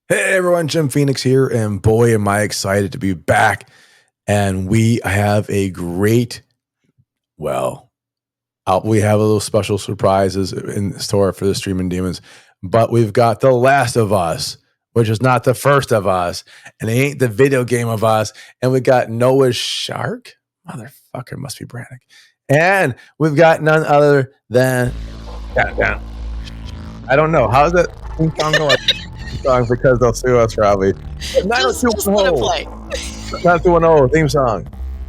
Hey everyone, Jim Phoenix here, and boy, am I excited to be back. And we have a great, well, we have a little special surprises in store for the Streamin Demons, but we've got The Last of Us, which is not the first of us, and it ain't the video game of us, and we got Noah's Shark, motherfucker, must be Brannick, and we've got none other than, yeah, I don't know, how's that theme song going? Song because they'll sue us probably. Just let it play. 90210 theme song.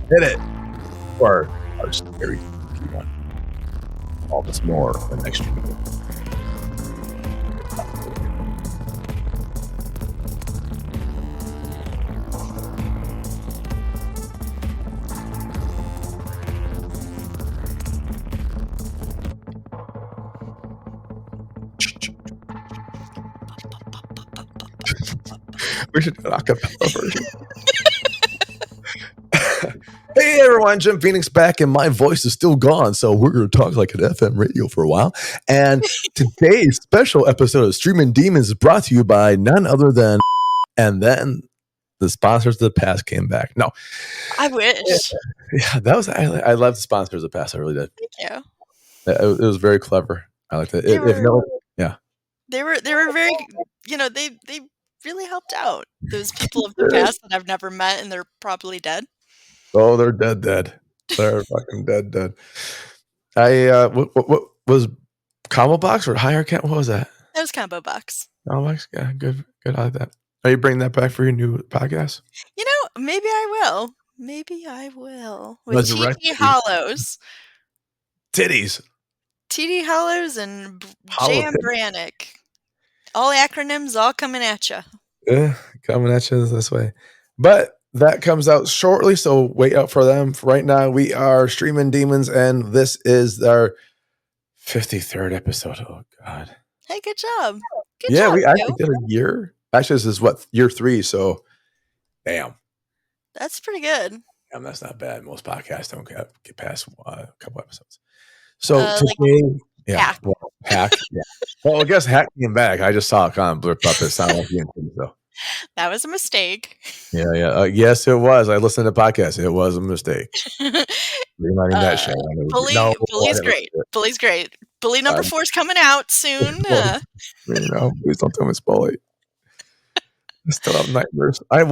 Hit it. Or our scary one. All this more the next year. We should do an acapella version. Hey everyone, Jim Phoenix back, and my voice is still gone, so we're going to talk like an FM radio for a while. And today's special episode of Streamin Demons is brought to you by none other than, and then the sponsors of the past came back. No, I wish. Yeah, that was I love the sponsors of the past. I really did. Thank you. It was very clever. I liked it. They were very, they really helped out those people of the past that I've never met, and they're probably dead. Oh, they're dead. They're fucking dead. What was Combo Box or Higher Count? What was that? That was Combo Box. Combo Box, yeah, good. I like that. Are you bringing that back for your new podcast? Maybe I will. With TD Hollows. Titties. TD Hollows and J.M. Brannick. All acronyms, all coming at you. Yeah, coming at you this way. But that comes out shortly, so wait out for them. Right now, we are Streamin Demons, and this is our 53rd episode. Oh, God. Hey, good job. Yeah, we actually did a year. Actually, this is year 3, so damn. That's pretty good. Damn, that's not bad. Most podcasts don't get past a couple episodes. So today, Hack. Hack. Yeah. Well, I guess Hack came back. I just saw it kind of blurp up. It sounded like the intro, so. That was a mistake. Yeah. Yes, it was. I listened to the podcast. It was a mistake. Reminding that shit. Bully's great. Bully's great. Bully number 4 is coming out soon. Please don't tell me it's Bully. I still have nightmares. I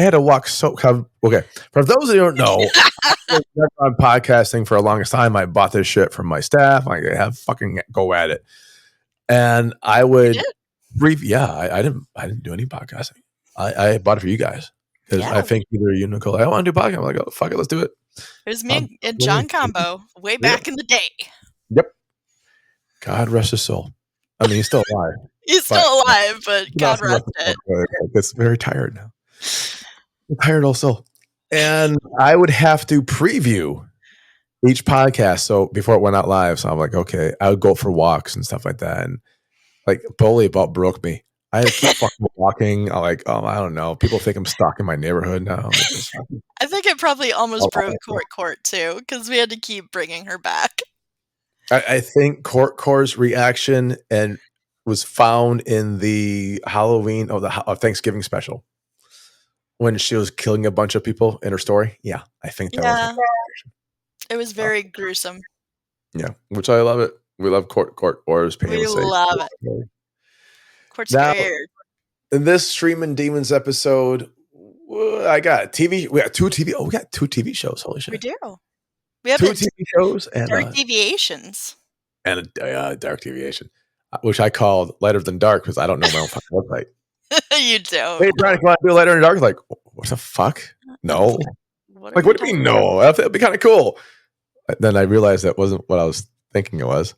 had to walk okay. For those who don't know, I've been on podcasting for the longest time. I bought this shit from my staff. I have fucking go at it. And I would I didn't do any podcasting. I bought it for you guys because I think either you, Nicole, I want to do podcasting. I'm like, oh, fuck it, let's do it. It was me and John Combo way back in the day. Yep. God rest his soul. I mean, he's still alive. He's still alive, but God rest it. It's very tired now. Tired old soul. And I would have to preview each podcast. So before it went out live, so I'm like, okay, I would go for walks and stuff like that. And like Bully about broke me. I had to keep fucking walking. I'm like, I don't know. People think I'm stalking my neighborhood now. I think it probably almost broke Court too, because we had to keep bringing her back. I think Court's reaction was found in the Halloween or the Thanksgiving special when she was killing a bunch of people in her story. Yeah, I think that was it was very gruesome. Yeah, which I love it. We love Court Or's pain. We love it. Court's scared. In this Streamin Demons episode, I got TV. We got 2 TV. Oh, we got 2 TV shows. Holy shit. We do. We have 2 TV shows and Dark Deviations. And a Dark Deviation, which I called Lighter Than Dark because I don't know my own fucking website. You don't. Hey, Brian, can I do Lighter Than Dark? Like, what the fuck? No. What do you mean no? That'd be kind of cool. Then I realized that wasn't what I was thinking it was.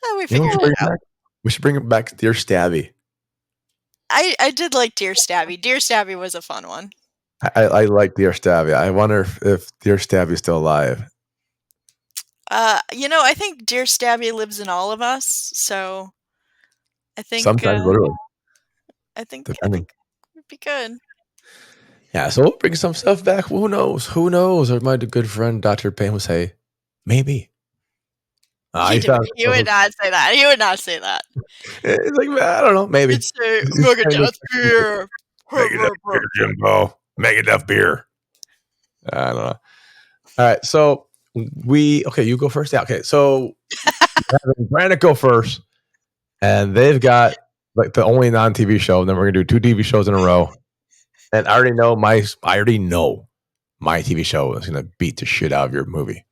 Oh, we figured it out. We should bring it back to Dear Stabby. I did like Dear Stabby. Dear Stabby was a fun one. I like Dear Stabby. I wonder if Dear Stabby is still alive. I think Dear Stabby lives in all of us, so I think sometimes literally. I think it would be good. Yeah, so we'll bring some stuff back. Who knows? Or my good friend Dr. Payne will say, maybe. You would not say that. You would not say that. It's like, I don't know, maybe. You'd say, Megadeth beer. Megadeth beer, Jimbo. Megadeth beer. I don't know. All right, so you go first. Yeah, okay. So Brannick go first, and they've got like the only non-TV show. And then we're gonna do 2 TV shows in a row. And I already know my TV show is gonna beat the shit out of your movie.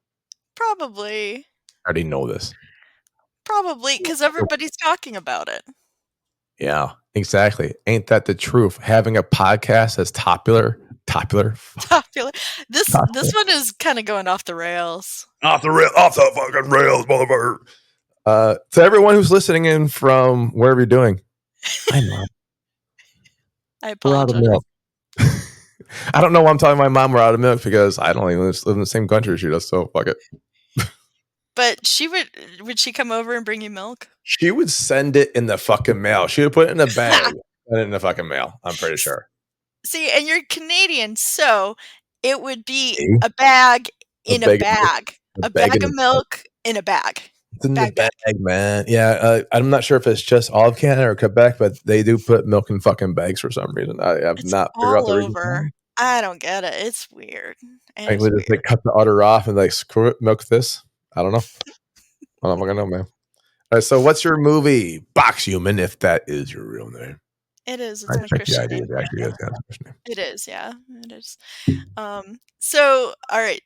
Probably. I already know this. Probably, because everybody's talking about it. Yeah, exactly. Ain't that the truth? Having a podcast that's popular. This one is kind of going off the rails. Off the fucking rails, motherfucker. To everyone who's listening in from wherever you're doing, I know. I apologize. I don't know why I'm telling my mom we're out of milk because I don't even live in the same country as she does, so fuck it. But would she come over and bring you milk? She would send it in the fucking mail. She would put it in a bag and send it in the fucking mail. I'm pretty sure. See, and you're Canadian, so it would be a bag in a bag. A bag of milk in a bag. It's in the bag, man. Yeah, I'm not sure if it's just all of Canada or Quebec, but they do put milk in fucking bags for some reason. I have not figured out the reason. I don't get it. It's weird. I would just like cut the udder off and like screw it, milk this. I don't know. I don't fucking know, man. All right, so what's your movie? Box Human, if that is your real name. It is. It's my Christian name. It is. Yeah, it is. So, all right.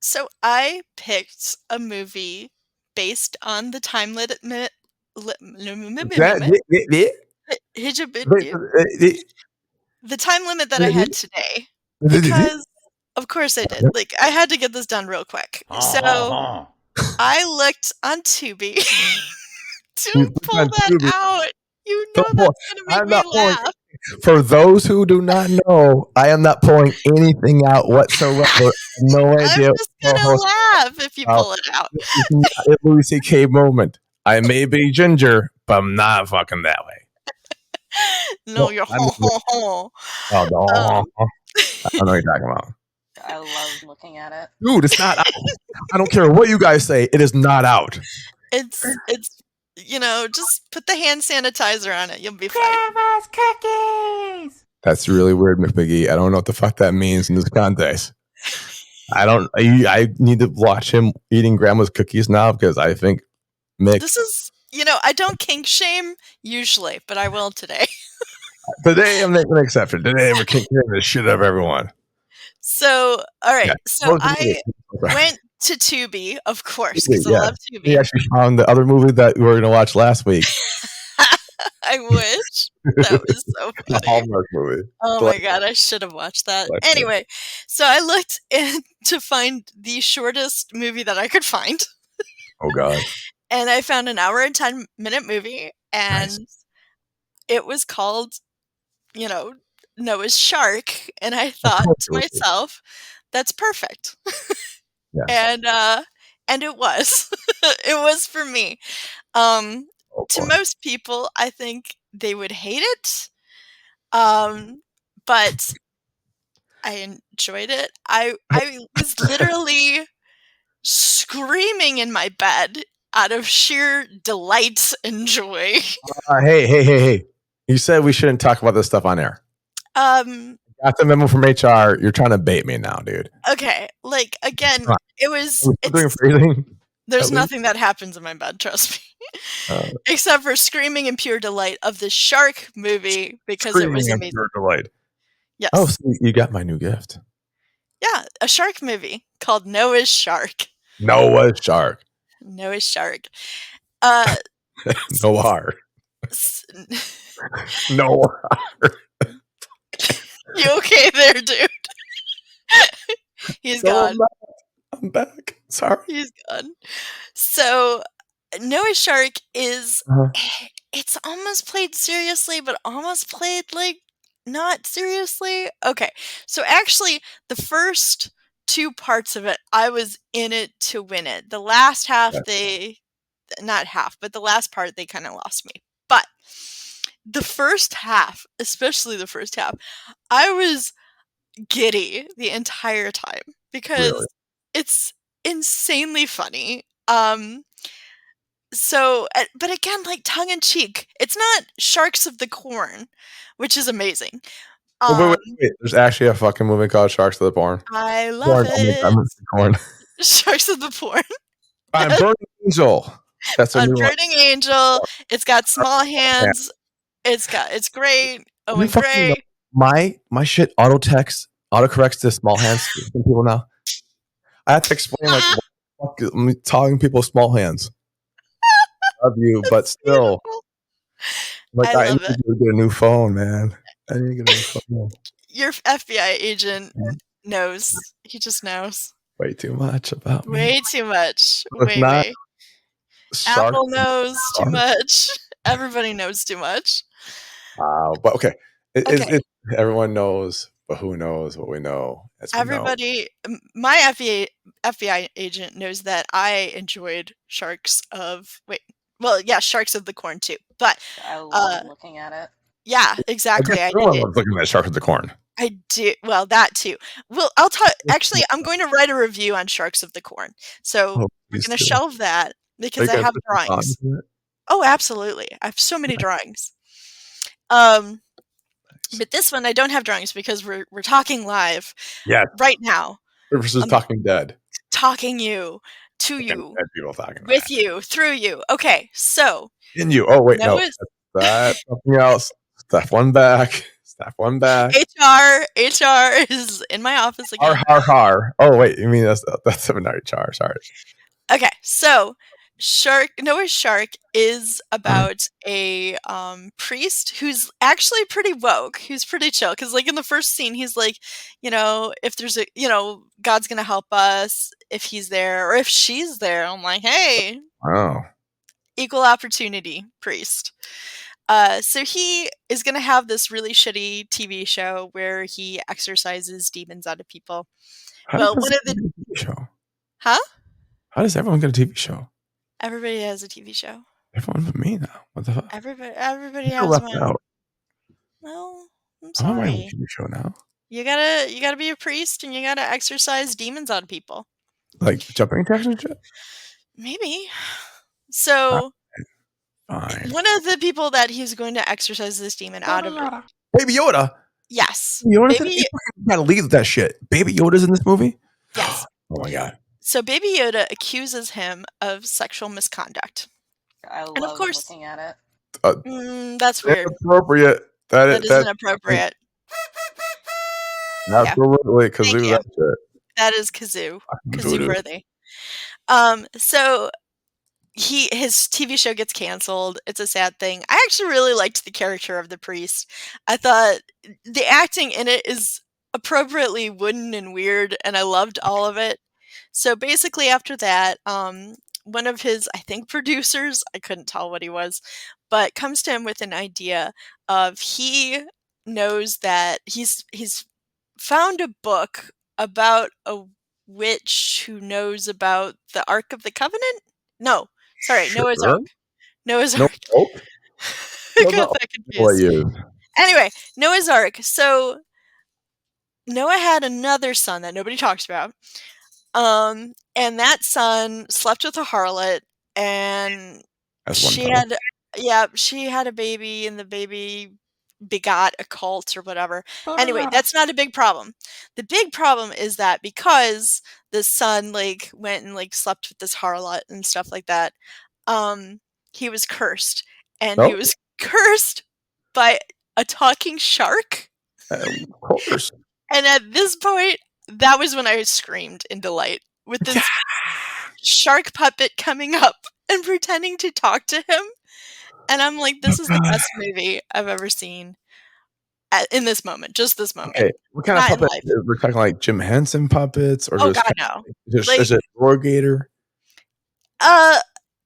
So I picked a movie based on the time limit. The time limit that I had today, because of course I did. Like, I had to get this done real quick. So I looked on Tubi to pull that out. You know that's going to make me laugh. For those who do not know, I am not pulling anything out whatsoever. No idea. I'm just going to laugh if you pull it out. It's not a Louis C.K. moment. I may be ginger, but I'm not fucking that way. No, you're Oh, no. I don't know what you're talking about. I love looking at it. Dude, it's not out. I don't care what you guys say. It is not out. It's just put the hand sanitizer on it. You'll be fine. Grandma's cookies! That's really weird, McMiggy. I don't know what the fuck that means in this context. I need to watch him eating grandma's cookies now because I think Mick... This is, I don't kink shame usually, but I will today. Today I'm making an exception. Today we're kink shaming the shit out of everyone. So, all right. Yeah. So I went to Tubi, of course, because I love Tubi. We actually found the other movie that we were going to watch last week. I wish. That was so funny. The Hallmark movie. Oh my God, I should have watched that. Anyway, so I looked in to find the shortest movie that I could find. Oh God. And I found an hour and 10-minute movie, and it was called, Noah's Shark. And I thought to myself, that's perfect. And it was. It was for me. To most people, I think they would hate it. But I enjoyed it. I was literally screaming in my bed out of sheer delight and joy. Hey. You said we shouldn't talk about this stuff on air. Got the memo from HR. You're trying to bait me now, dude. Okay. Like, again, it was... There's nothing that happens in my bed, trust me. Except for screaming in pure delight of the shark movie because it was amazing. Pure delight. Yes. Oh, so you got my new gift. Yeah, a shark movie called Noah's Shark. Noah's Shark. Noah's Shark. Noah. Noah. You okay there, dude? He's gone. I'm back. Sorry. He's gone. So, Noah's Shark is, it's almost played seriously, but almost played like not seriously. Okay. So actually, the first 2 parts of it, I was in it to win it. The last half, not half, but the last part, they kind of lost me. But the first half, especially the first half, I was giddy the entire time because it's insanely funny. So, but again, like tongue in cheek. It's not Sharks of the Corn, which is amazing. Wait. There's actually a fucking movie called Sharks of the Porn. I love Corn. Oh my God, I it. missed the corn. Sharks of the Porn. I'm Burning Angel. That's a On new one. Burning Angel. It's got small hands. It's great. Owen Gray. My shit autocorrects to small hands to some people now. I have to explain like what the fuck, I'm telling people small hands. Love you, but still, Beautiful. like I I love need it. to get a new phone, man. I need to get a new phone. Your FBI agent knows. He just knows. Way too much about me. Way too much. It's Way, not way. Shark. Apple knows too much. Everybody knows too much. Wow, but okay. Okay. Everyone knows, but who knows what we know? As we know. Everybody, my FBI agent knows that I enjoyed Sharks of the Corn too. But I love looking at it. yeah, exactly. I Everyone did. loves looking at Sharks of the Corn. I do. Well, that too. Well, I'll talk. Actually, I'm going to write a review on Sharks of the Corn. So I'm going to shelve that because I have drawings. Oh, absolutely. I have so many drawings. But this one I don't have drawings because we're talking live. Yeah. Right now. Versus Talking Dead. Talking you. To you. Dead people talking with that. You. Through you. Okay, so. In you. Oh, wait, no. That's something else. Step one back. HR is in my office again. Har. Oh, wait. You mean that's an HR. Sorry. Okay, so Noah's Shark is about a priest who's actually pretty woke, who's pretty chill. Because, like, in the first scene, he's like, if there's God's going to help us if he's there or if she's there. I'm like, hey. Oh. Equal opportunity priest. So he is going to have this really shitty TV show where he exorcises demons out of people. One of the TV show. Huh? How does everyone get a TV show? Everybody has a TV show. Everyone but me now. What the fuck? Everybody has one. Out. Well, I'm sorry. I'm writing a TV show now. You gotta be a priest and you gotta exorcise demons out of people. Like jumping jacks and shit? Maybe. So fine. One of the people that he's going to exorcise this demon out of it. Baby Yoda. Yes. You gotta lead with that shit. Baby Yoda's in this movie? Yes. Oh my God. So Baby Yoda accuses him of sexual misconduct. I love looking at it. That's weird. Inappropriate. That is inappropriate. Absolutely. Kazoo that shit. That is Kazoo. Kazoo worthy. So his TV show gets canceled. It's a sad thing. I actually really liked the character of the priest. I thought the acting in it is appropriately wooden and weird, and I loved all of it. So basically after that, one of his, I think, producers, I couldn't tell what he was, but comes to him with an idea of he knows that he's found a book about a witch who knows about the Ark of the Covenant? No, sorry, Noah's Ark. Noah's Ark. I got that confused. Anyway, Noah's Ark. So Noah had another son that nobody talks about. And that son slept with a harlot, and she had a baby, and the baby begot a cult or whatever. Anyway, that's not a big problem. The big problem is that because the son went and slept with this harlot and stuff like that, he was cursed, and he was cursed by a talking shark. Of course. And at this point, that was when I screamed in delight with this shark puppet coming up and pretending to talk to him. And I'm like, this is the best movie I've ever seen in this moment. Just this moment. Okay. What kind of puppet? We're talking like Jim Henson puppets? Or God, no. Is it Rollgator?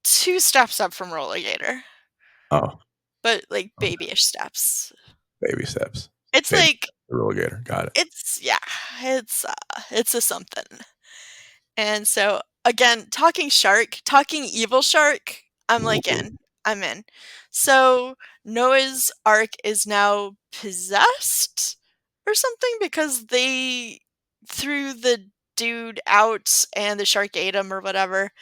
2 steps up from Rollgator. Oh. But babyish steps. Baby steps. It's Rollgator. Got it. It's a something. And so again, talking evil shark, I'm I'm in. So Noah's Ark is now possessed or something because they threw the dude out and the shark ate him or whatever.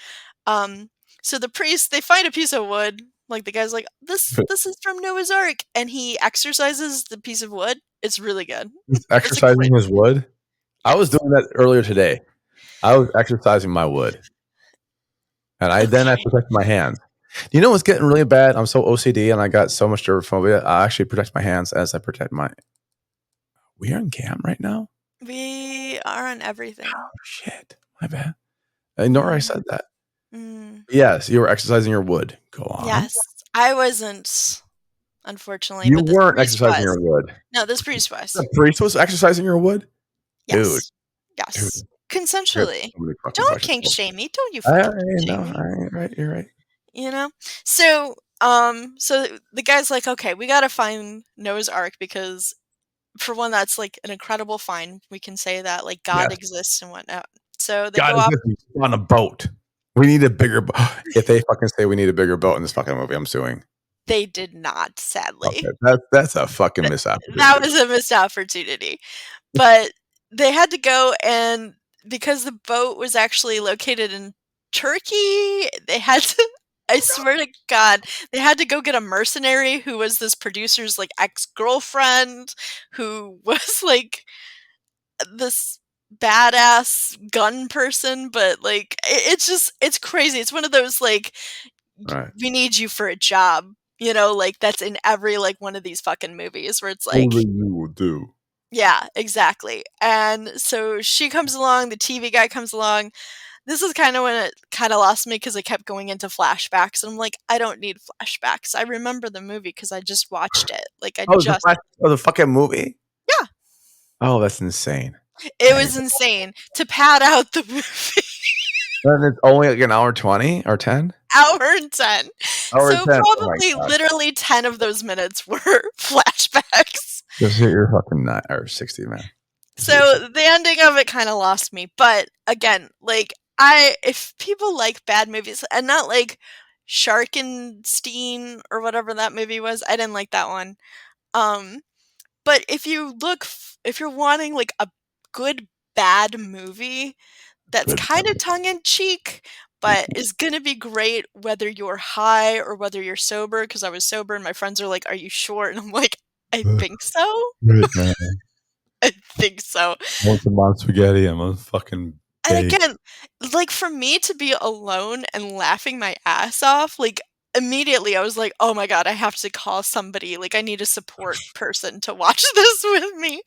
So the priest, they find a piece of wood. Like the guy's like, this is from Noah's Ark, and he exercises the piece of wood. It's really good. He's exercising his wood. Yes. I was doing that earlier today. I was exercising my wood, and I protect my hands. You know what's getting really bad? I'm so OCD, and I got so much germophobia. I actually protect my hands as I protect my. We are on cam right now. We are on everything. Oh shit! My bad. I know I said that. Yes, you were exercising your wood. Go on. Yes, I wasn't. Unfortunately, you weren't exercising your wood. No, this priest was. The priest was exercising your wood. Yes. Dude. Yes. Dude. Consensually. Don't kink shame me. Don't you fucking shame me. Right. You're right. You know. So the guy's like, okay, we gotta find Noah's Ark because, for one, that's like an incredible find. We can say that like God exists and whatnot. So they go off on a boat. We need a bigger boat. If they fucking say we need a bigger boat in this fucking movie, I'm suing. They did not, sadly. Okay, that's a fucking missed opportunity. That was a missed opportunity. But they had to go, and because the boat was actually located in Turkey, they had to, I swear to God, they had to go get a mercenary who was this producer's like ex-girlfriend, who was like this badass gun person, but like it's crazy. It's one of those like, we need you for a job, you know, like that's in every like one of these fucking movies where it's like only you will do. Yeah, exactly. And so she comes along, the TV guy comes along. This is kind of when it kind of lost me because I kept going into flashbacks, and I'm like, I don't need flashbacks. I remember the movie because I just watched it. Like the fucking movie. Yeah. Oh, that's insane. It was insane to pad out the movie. And it's only like an hour 20 or 10? Hour and 10. Hour so 10. Probably literally 10 of those minutes were flashbacks. Just hit your fucking 9 or 60, man. So the ending of it kind of lost me. But again, like if people like bad movies, and not like Sharkenstein or whatever that movie was, I didn't like that one. But if you're wanting like a good bad movie that's kind of tongue-in-cheek but is gonna be great whether you're high or whether you're sober, because I was sober and my friends are like, are you sure? And I'm like, I think so. I think so. Want some mom spaghetti? I'm a fucking babe. And again, like for me to be alone and laughing my ass off, like immediately I was like, oh my God, I have to call somebody. Like I need a support person to watch this with me.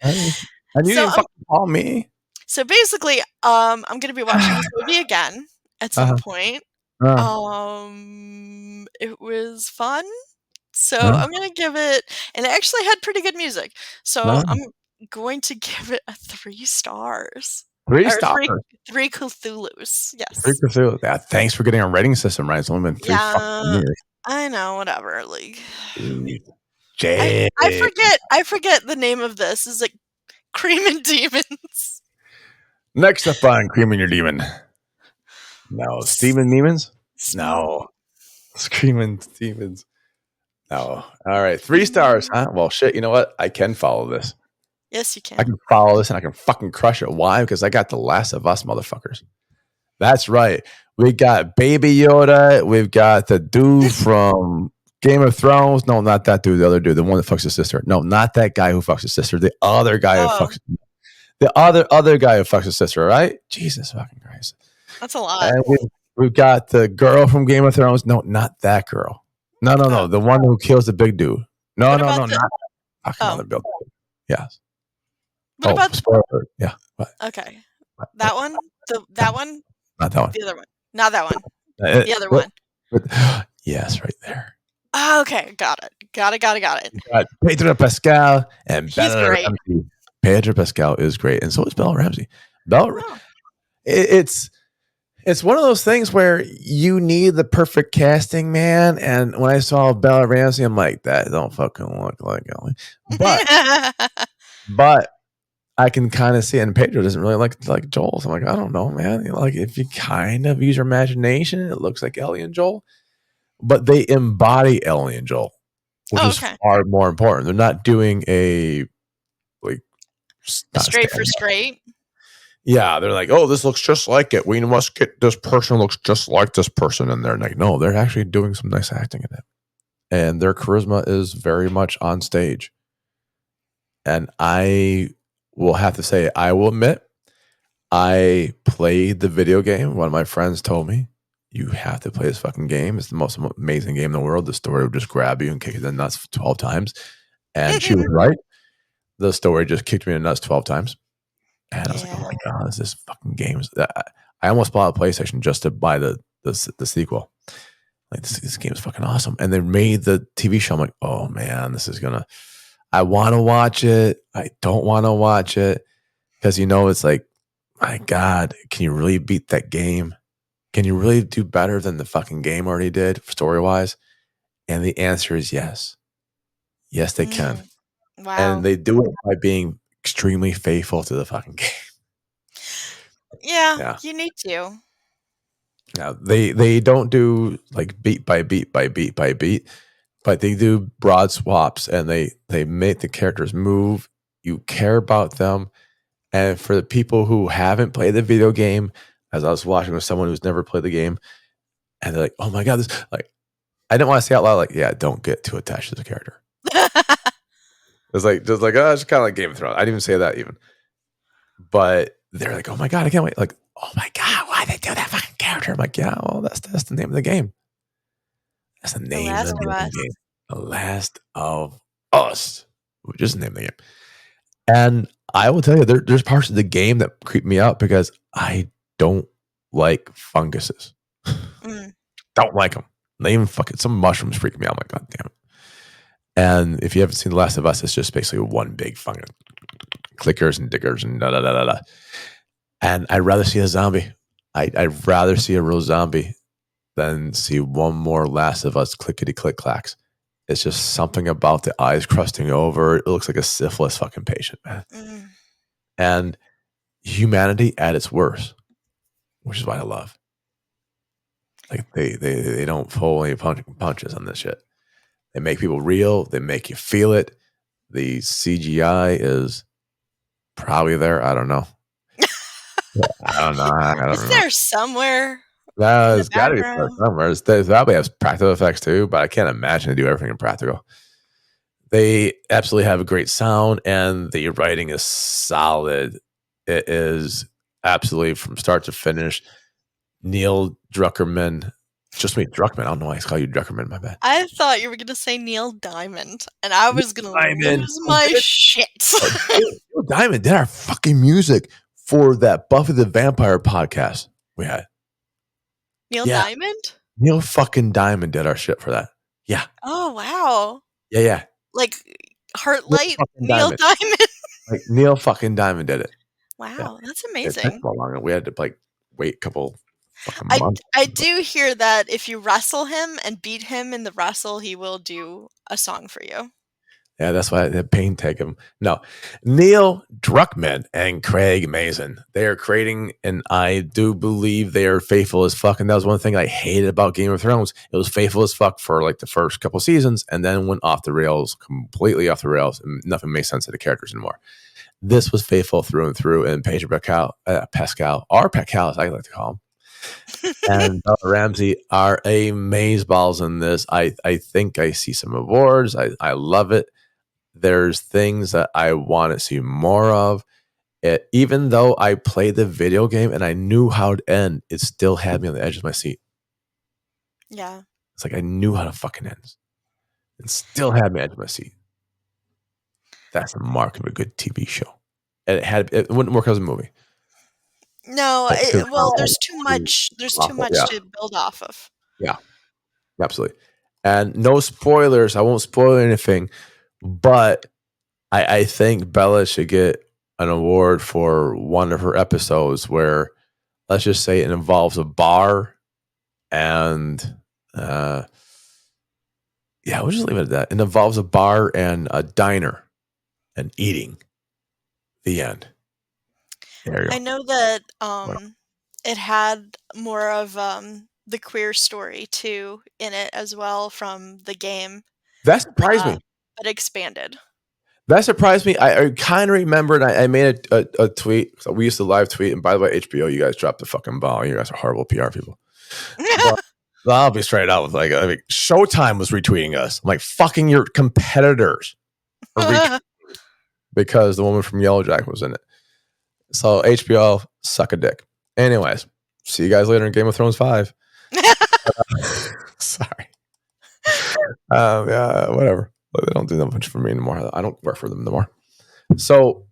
And you didn't fucking call me. So basically, I'm gonna be watching this movie again at some point. It was fun. So I'm gonna give it, and it actually had pretty good music. So I'm going to give it a 3 stars. 3 stars. 3 Cthulhu's. Yes. 3 Cthulhu. Yeah, thanks for getting our rating system right. It's only been 3 fucking years. I know, whatever. Like, Jay. I forget the name of this. It's like Streamin Demons. Next up on Creaming Your Demon. No. Streamin Demons? No. Streamin Demons. No. All right. 3 stars, huh? Well, shit. You know what? I can follow this. Yes, you can. I can follow this and I can fucking crush it. Why? Because I got The Last of Us, motherfuckers. That's right. We got Baby Yoda. We've got the dude from Game of Thrones. No, not that dude. The other dude. The one that fucks his sister. No, not that guy who fucks his sister. The other guy who fucks. The other guy who fucks his sister. Right? Jesus fucking Christ. That's a lot. And we've got the girl from Game of Thrones. No, not that girl. No. The one who kills the big dude. No. Not another build. Yes. What about spoiler? Yeah. What? Okay. That one? That one? Not that one. The other one. Not that one. The other one. Yes, right there. Okay, got it. Got it. Pedro Pascal and He's Bella great. Ramsey. Pedro Pascal is great, and so is Bella Ramsey. It's one of those things where you need the perfect casting, man. And when I saw Bella Ramsey, I'm like, that don't fucking look like Ellie. But I can kind of see it, and Pedro doesn't really like Joel. So I'm like, I don't know, man. Like, if you kind of use your imagination, it looks like Ellie and Joel. But they embody Ellie and Joel, which is far more important. They're not doing a straight for straight. Yeah, they're like, oh, this looks just like it. We must get this person looks just like this person. And they're like, no, they're actually doing some nice acting in it. And their charisma is very much on stage. And I will have to say, I will admit, I played the video game. One of my friends told me, you have to play this fucking game. It's the most amazing game in the world. The story will just grab you and kick you in the nuts 12 times. And she was right. The story just kicked me in the nuts 12 times. And I was like, oh my God, this fucking game. I almost bought a PlayStation just to buy the sequel. Like, this game is fucking awesome. And they made the TV show. I'm like, oh man, this is gonna, I want to watch it. I don't want to watch it. Because, it's like, my God, can you really beat that game? Can you really do better than the fucking game already did, story-wise? And the answer is yes. Yes, they can. Wow. And they do it by being extremely faithful to the fucking game. Yeah, you need to. Now, they don't do like beat by beat by beat by beat, but they do broad swaps, and they make the characters move. You care about them. And for the people who haven't played the video game, as I was watching with someone who's never played the game, and they're like, oh my God, this, like, I didn't want to say out loud, like, yeah, don't get too attached to the character. It's like, just like, oh, it's kind of like Game of Thrones. I didn't even say that even. But they're like, oh my God, I can't wait. Like, oh my God, why they do that fucking character? I'm like, yeah, well, that's the name of the game. That's the name of the game. The Last of Us. Just the name of the game. And I will tell you, there's parts of the game that creep me out because I don't like funguses. Don't like them. They even fucking, some mushrooms freak me out. I'm like, God damn it. And if you haven't seen The Last of Us, it's just basically one big fungus. Clickers and diggers and da-da-da-da-da. And I'd rather see a zombie. I'd rather see a real zombie than see one more Last of Us clickety-click-clacks. It's just something about the eyes crusting over. It looks like a syphilis fucking patient, man. And humanity at its worst, which is what I love. Like, they don't pull any punches on this shit. They make people real. They make you feel it. The CGI is probably there. I don't know. I don't know. Is there somewhere? No, it's got to be somewhere. They probably have practical effects too, but I can't imagine they do everything in practical. They absolutely have a great sound, and the writing is solid. It is absolutely from start to finish. Neil Druckerman. Just me, Druckmann. I don't know why I call you Druckerman. My bad. I thought you were going to say Neil Diamond, and I was going to lose my shit. Neil Diamond did our fucking music for that Buffy the Vampire podcast we had. Neil Diamond? Neil fucking Diamond did our shit for that. Yeah. Oh, wow. Yeah. Like Heartlight Neil Diamond? Like Neil fucking Diamond did it. Wow, that's amazing. We had to wait a couple I do hear that if you wrestle him and beat him in the wrestle, he will do a song for you. Yeah, that's why the pain take him. No, Neil Druckmann and Craig Mazin. They are creating, and I do believe they are faithful as fuck. And that was one thing I hated about Game of Thrones. It was faithful as fuck for like the first couple seasons, and then went off the rails, completely off the rails, and nothing made sense to the characters anymore. This was faithful through and through, and Pedro Pascal, or Pascal, as I like to call him, and Bella Ramsey are amazeballs in this. I think I see some awards. I love it. There's things that I want to see more of. Even though I played the video game and I knew how it end, it still had me on the edge of my seat. Yeah. It's like I knew how to fucking end. It still had me on the edge of my seat. That's the mark of a good TV show. And it wouldn't work as a movie. No, there's too much. There's too much to build off of. Yeah, absolutely. And no spoilers. I won't spoil anything, but I think Bella should get an award for one of her episodes where, let's just say, it involves a bar, and we'll just leave it at that. It involves a bar and a diner, and eating. The end. I know that it had more of the queer story too in it as well from the game. That surprised me. But expanded. That surprised me. I kind of remembered. I made a tweet. So we used to live tweet. And by the way, HBO, you guys dropped the fucking ball. You guys are horrible PR people. But I'll be straight out with Showtime was retweeting us. I'm like, fucking your competitors. Because the woman from Yellow Jack was in it. So HBO, suck a dick. Anyways, see you guys later in Game of Thrones 5. Sorry. Yeah, whatever. They don't do that much for me anymore. I don't work for them anymore. So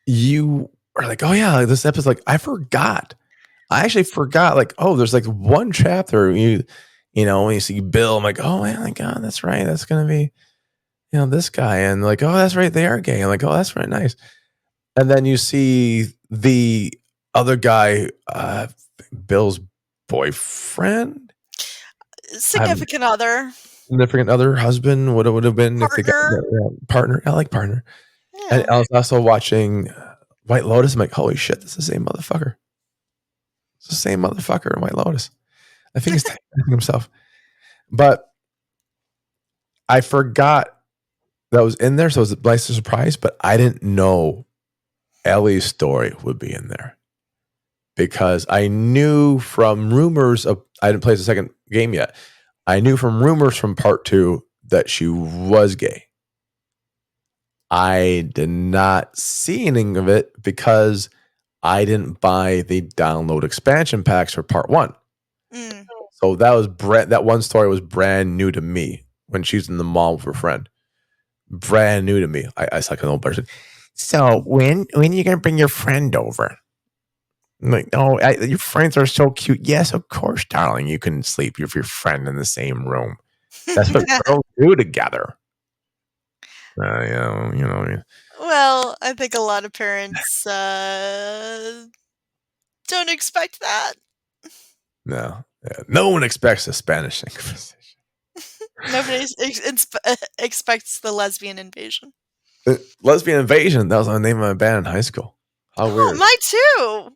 you are like, oh yeah, this episode, I forgot. I actually forgot, there's one chapter when you see Bill, I'm like, oh my God, that's right. That's gonna be, this guy. And oh, that's right, they are gay. I'm like, oh, that's right, nice. And then you see the other guy, Bill's boyfriend, significant other, husband, would have been partner. If they got partner. I like partner. Yeah. And I was also watching White Lotus. I'm like, holy shit, this is the same motherfucker. It's the same motherfucker in White Lotus. I think he's typing himself. But I forgot that was in there, so it was a nice surprise, but I didn't know Ellie's story would be in there. Because I knew from rumors of, I didn't play the second game yet. I knew from rumors from part 2 that she was gay. I did not see anything of it because I didn't buy the download expansion packs for part 1. So that one story was brand new to me when she's in the mall with her friend. Brand new to me. I was like an old person. So when are you going to bring your friend over? I'm like, no, your friends are so cute. Yes, of course, darling. You can sleep with your friend in the same room. That's what girls do together. Yeah. Well, I think a lot of parents don't expect that. No. Yeah. No one expects a Spanish Inquisition. Nobody expects the lesbian invasion. Lesbian invasion. That was the name of my band in high school. How weird. Mine too.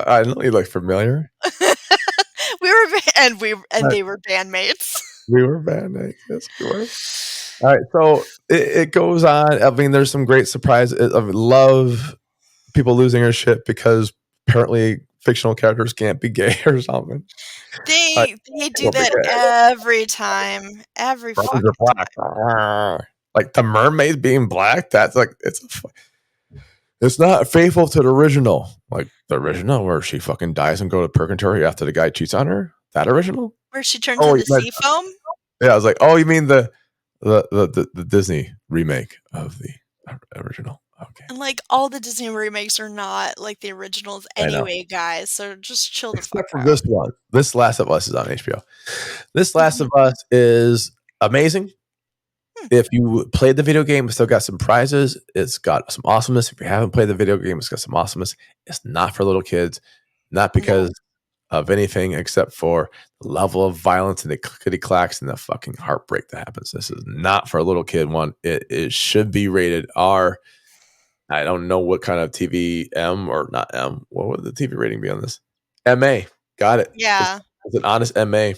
I know you look familiar. They were bandmates. We were bandmates. Yes, we were. All right, so it goes on. I mean, there's some great surprises. I love people losing their shit because apparently fictional characters can't be gay or something. They do that every time. Every fucking time. Like the mermaid being black. That's it's not faithful to the original. Like the original where she fucking dies and go to purgatory after the guy cheats on her. That original? Where she turns into sea foam? Yeah, I was like, oh, you mean the Disney remake of the original. Okay. And all the Disney remakes are not like the originals anyway, guys. So just chill the fuck out. This one. This Last of Us is on HBO. This Last of Us is amazing. If you played the video game, it's still got some prizes. It's got some awesomeness. If you haven't played the video game, it's got some awesomeness. It's not for little kids. Not because of anything except for the level of violence and the clickety clacks and the fucking heartbreak that happens. This is not for a little kid one. It should be rated R. I don't know what kind of TV M or not M. What would the TV rating be on this? MA. Got it. Yeah. It's an honest MA.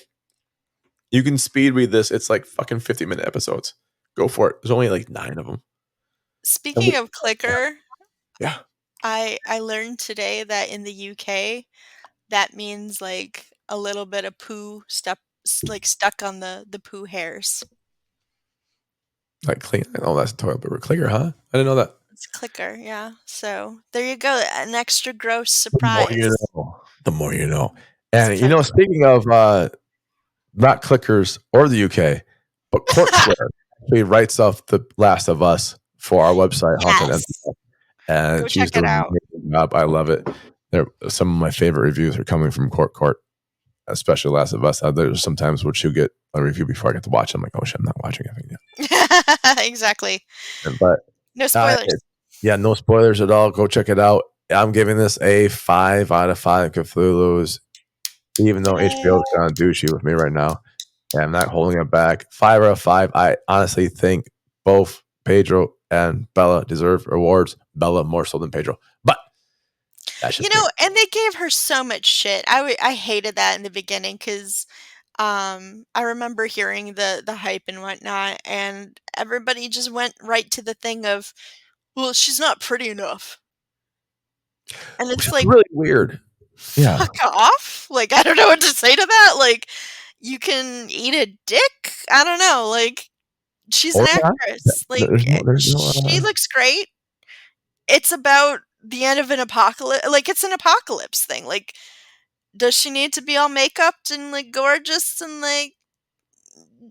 You can speed read this. It's like fucking 50-minute episodes. Go for it. There's only 9 of them. Speaking of clicker, yeah, I learned today that in the UK, that means a little bit of poo stuck on the poo hairs. Like clean. Oh, that's a toilet paper clicker, huh? I didn't know that. It's clicker, yeah. So there you go. An extra gross surprise. The more you know. And speaking of not clickers or the UK, but Court Square actually writes off The Last of Us for our website, yes. And go she's doing an amazing job. I love it. Some of my favorite reviews are coming from Court, especially Last of Us. There's sometimes where she'll get a review before I get to watch it. I'm like, oh shit, I'm not watching it yet. Exactly. But no spoilers. No spoilers at all. Go check it out. I'm giving this a 5 out of 5 Cthulhu's, even though HBO is kind of douchey with me right now. And I'm not holding it back. 5 out of 5. I honestly think both Pedro and Bella deserve awards. Bella more so than Pedro. But that's just and they gave her so much shit. I hated that in the beginning because I remember hearing the hype and whatnot, and everybody just went right to the thing of, well, she's not pretty enough. And it's like, really weird. Yeah. Fuck off. Like, I don't know what to say to that. Like, you can eat a dick. I don't know. Like, she's an actress. Like, she looks great. It's about the end of an apocalypse. Like, it's an apocalypse thing. Like, does she need to be all make-upped and, like, gorgeous and, like,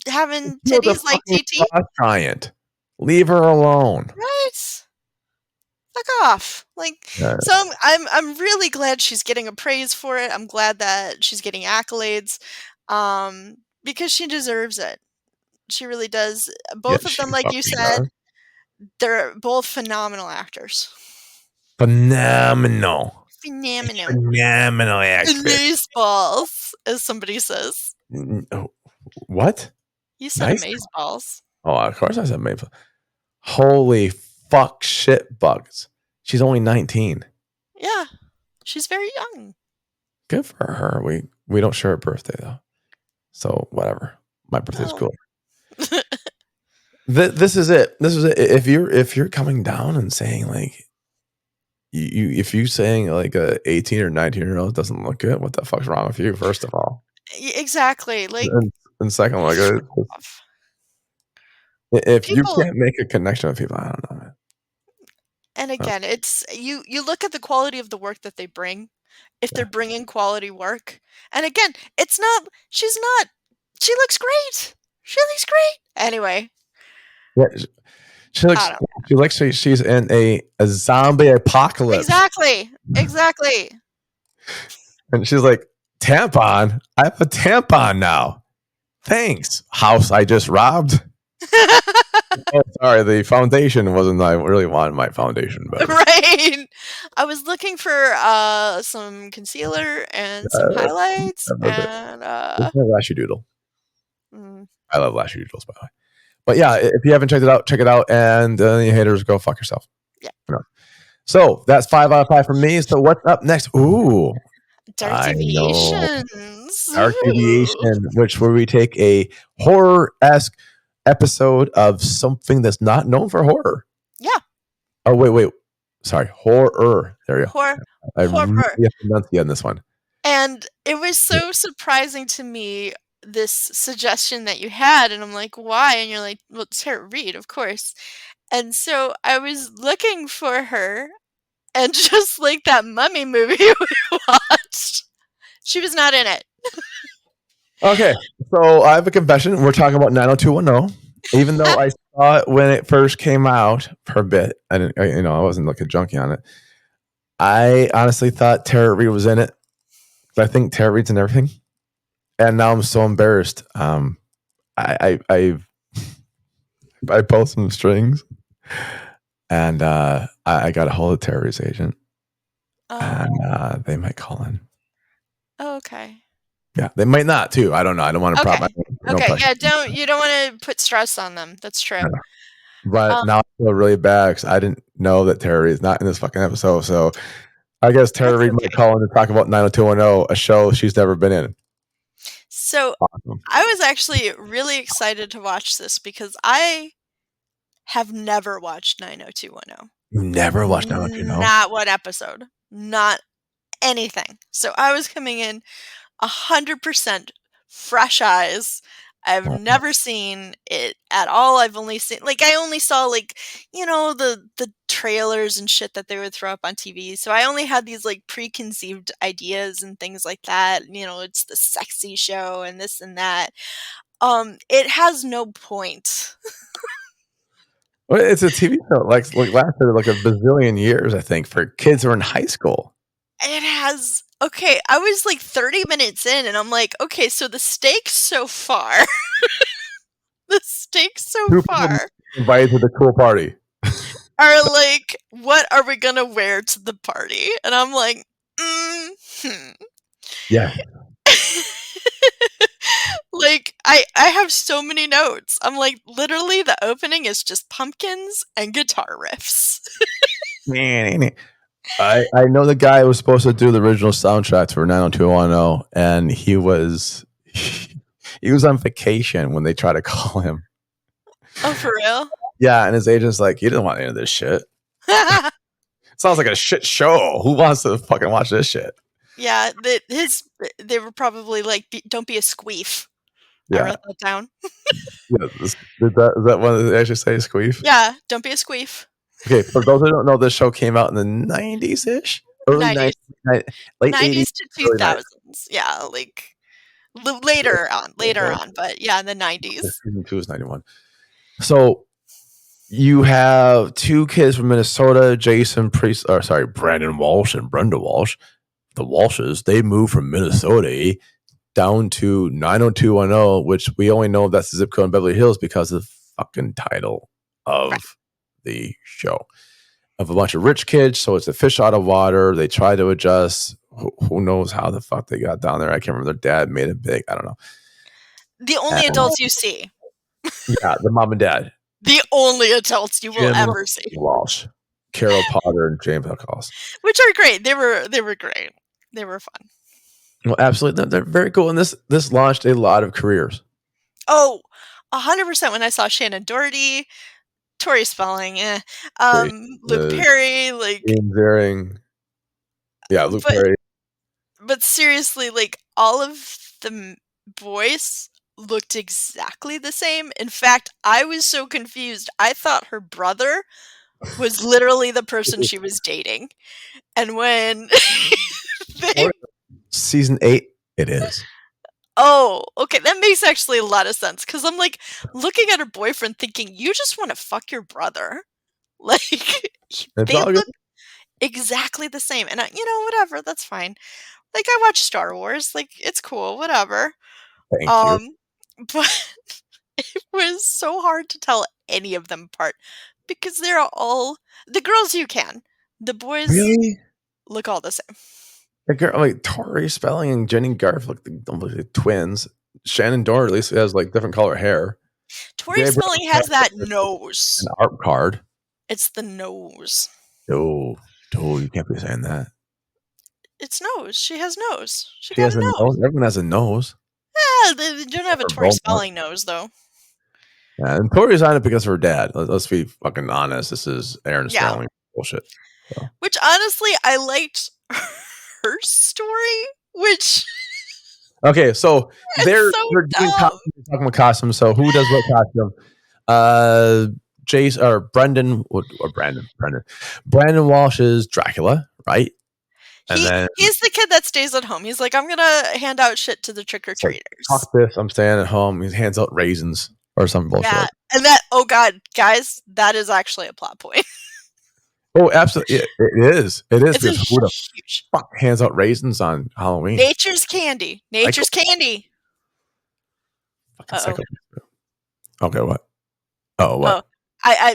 having titties like TT? Giant. Leave her alone. Right? Fuck off. Like, so I'm really glad she's getting a praise for it. I'm glad that she's getting accolades, because she deserves it. She really does. Both of them, like you said, they're both phenomenal actors. Phenomenal actress. Amazeballs, as somebody says. What? You said amazeballs. Oh, of course I said amazeballs. Holy fuck shit bugs. She's only 19. Yeah. She's very young. Good for her. We don't share a birthday though. So whatever. My birthday's cool. This is it. If you're coming down and saying like if you saying like a 18 or 19-year-old doesn't look good, what the fuck's wrong with you, first of all? Exactly. Like, and second, like if you can't make a connection with people, I don't know. And again, it's you look at the quality of the work that they bring. If they're bringing quality work, and again, she looks great. She looks great. Anyway. Yeah, she looks she's in a zombie apocalypse. Exactly. And she's like, tampon? I have a tampon now. Thanks, house I just robbed. Oh, sorry, the foundation wasn't. I really wanted my foundation, but right. I was looking for some concealer and some highlights and Lashy Doodle. I love Lashy Doodles, by the way. But yeah, if you haven't checked it out, check it out. And you haters, go fuck yourself. Yeah. So that's 5 out of 5 for me. So what's up next? Ooh, Dark Deviations. Dark Deviation, where we take a horror-esque episode of something that's not known for horror. Yeah. Oh, wait. Sorry. Horror. There you go. Horror. I really have to enunciate on this one. And it was so surprising to me, this suggestion that you had. And I'm like, why? And you're like, well, Tara Reid, of course. And so I was looking for her. And just like that Mummy movie we watched, she was not in it. Okay, so I have a confession. We're talking about 90210. Even though I saw it when it first came out for a bit, I wasn't like a junkie on it. I honestly thought Tara Reid was in it. I think Tara Reid's in everything, and now I'm so embarrassed. I pulled some strings, and I got a hold of Tara Reid's agent, and they might call in. Oh, okay. Yeah, they might not too. I don't know. I don't want to prop my you don't want to put stress on them. That's true. But now I feel really bad because I didn't know that Tara Reid is not in this fucking episode. So I guess Tara Reid might call in to talk about 90210, a show she's never been in. So awesome. I was actually really excited to watch this because I have never watched 90210. You never watched 90210? Not one episode. Not anything. So I was coming in 100% fresh eyes. I've never seen it at all. I've only seen, I only saw, the trailers and shit that they would throw up on TV. So I only had these, preconceived ideas and things like that. It's the sexy show and this and that. It has no point. Well, it's a TV show. Lasted a bazillion years, I think, for kids who are in high school. It has... Okay, I was 30 minutes in and I'm like, okay, so the stakes so far. Invited to the cool party. Are what are we gonna wear to the party? And I'm like, Yeah. I have so many notes. I'm like, literally the opening is just pumpkins and guitar riffs. Man, I know the guy who was supposed to do the original soundtracks for 90210, and he was He was on vacation when they tried to call him. Oh, for real? Yeah, and his agent's like, "You didn't want any of this shit." Sounds like a shit show. Who wants to fucking watch this shit? Yeah, they were probably like, "Don't be a squeef." Yeah. I wrote that down. Yeah, is that one they actually say, squeef? Yeah, don't be a squeef. Okay, for those who don't know, this show came out in the 90s ish, early 90s, late 90s to 2000s. Yeah, like later on, but yeah, in the 90s. Season 2 is 91. So you have two kids from Minnesota, Brandon Walsh and Brenda Walsh. The Walshes, they moved from Minnesota down to 90210, which we only know that's the zip code in Beverly Hills because of the fucking title of the show. Of a bunch of rich kids, so it's a fish out of water. They try to adjust. Who knows how the fuck they got down there? I can't remember. Their dad made it big. I don't know. The only adults you see. Yeah, the mom and dad. The only adults you will ever see. Walsh, Carol Potter, and James Huckhouse. Which are great. They were great. They were fun. Well, absolutely. They're very cool. And this launched a lot of careers. Oh, 100% when I saw Shannon Doherty, Tori Spelling, Luke Perry, like Ian Ziering. Yeah, Luke Perry. But seriously, like all of the boys looked exactly the same. In fact, I was so confused. I thought her brother was literally the person she was dating. And when season 8, it is. Oh, okay. That makes actually a lot of sense. Because I'm like looking at her boyfriend thinking, you just want to fuck your brother. Like, they look exactly the same. And, whatever. That's fine. Like, I watch Star Wars. Like, it's cool. Whatever. Thank you. But it was so hard to tell any of them apart. Because they're all... The girls you can. The boys look all the same. The girl, like Tori Spelling and Jenny Garth look like twins. Shannon Doherty at least has like different color hair. Tori Spelling has that nose. An art card. It's the nose. Oh, you can't be saying that. It's nose. She has nose. She has a nose. Everyone has a nose. Yeah, they don't have a Tori Spelling nose though. Yeah, and Tori's on it because of her dad. Let's be fucking honest. This is Aaron Spelling bullshit. So. Which honestly, I liked her story, which okay, so they're doing talking about costumes. So who does what costume? Jace or Brendan or Brandon Walsh is Dracula, right? And he's the kid that stays at home. He's like, I'm gonna hand out shit to the trick or treaters. Fuck this! I'm staying at home. He hands out raisins or some bullshit. Yeah, and that. Oh god, guys, that is actually a plot point. Oh, absolutely. It is. It is. It's who the fuck hands out raisins on Halloween? Nature's candy. Nature's candy. Okay, what? Oh, what? Oh,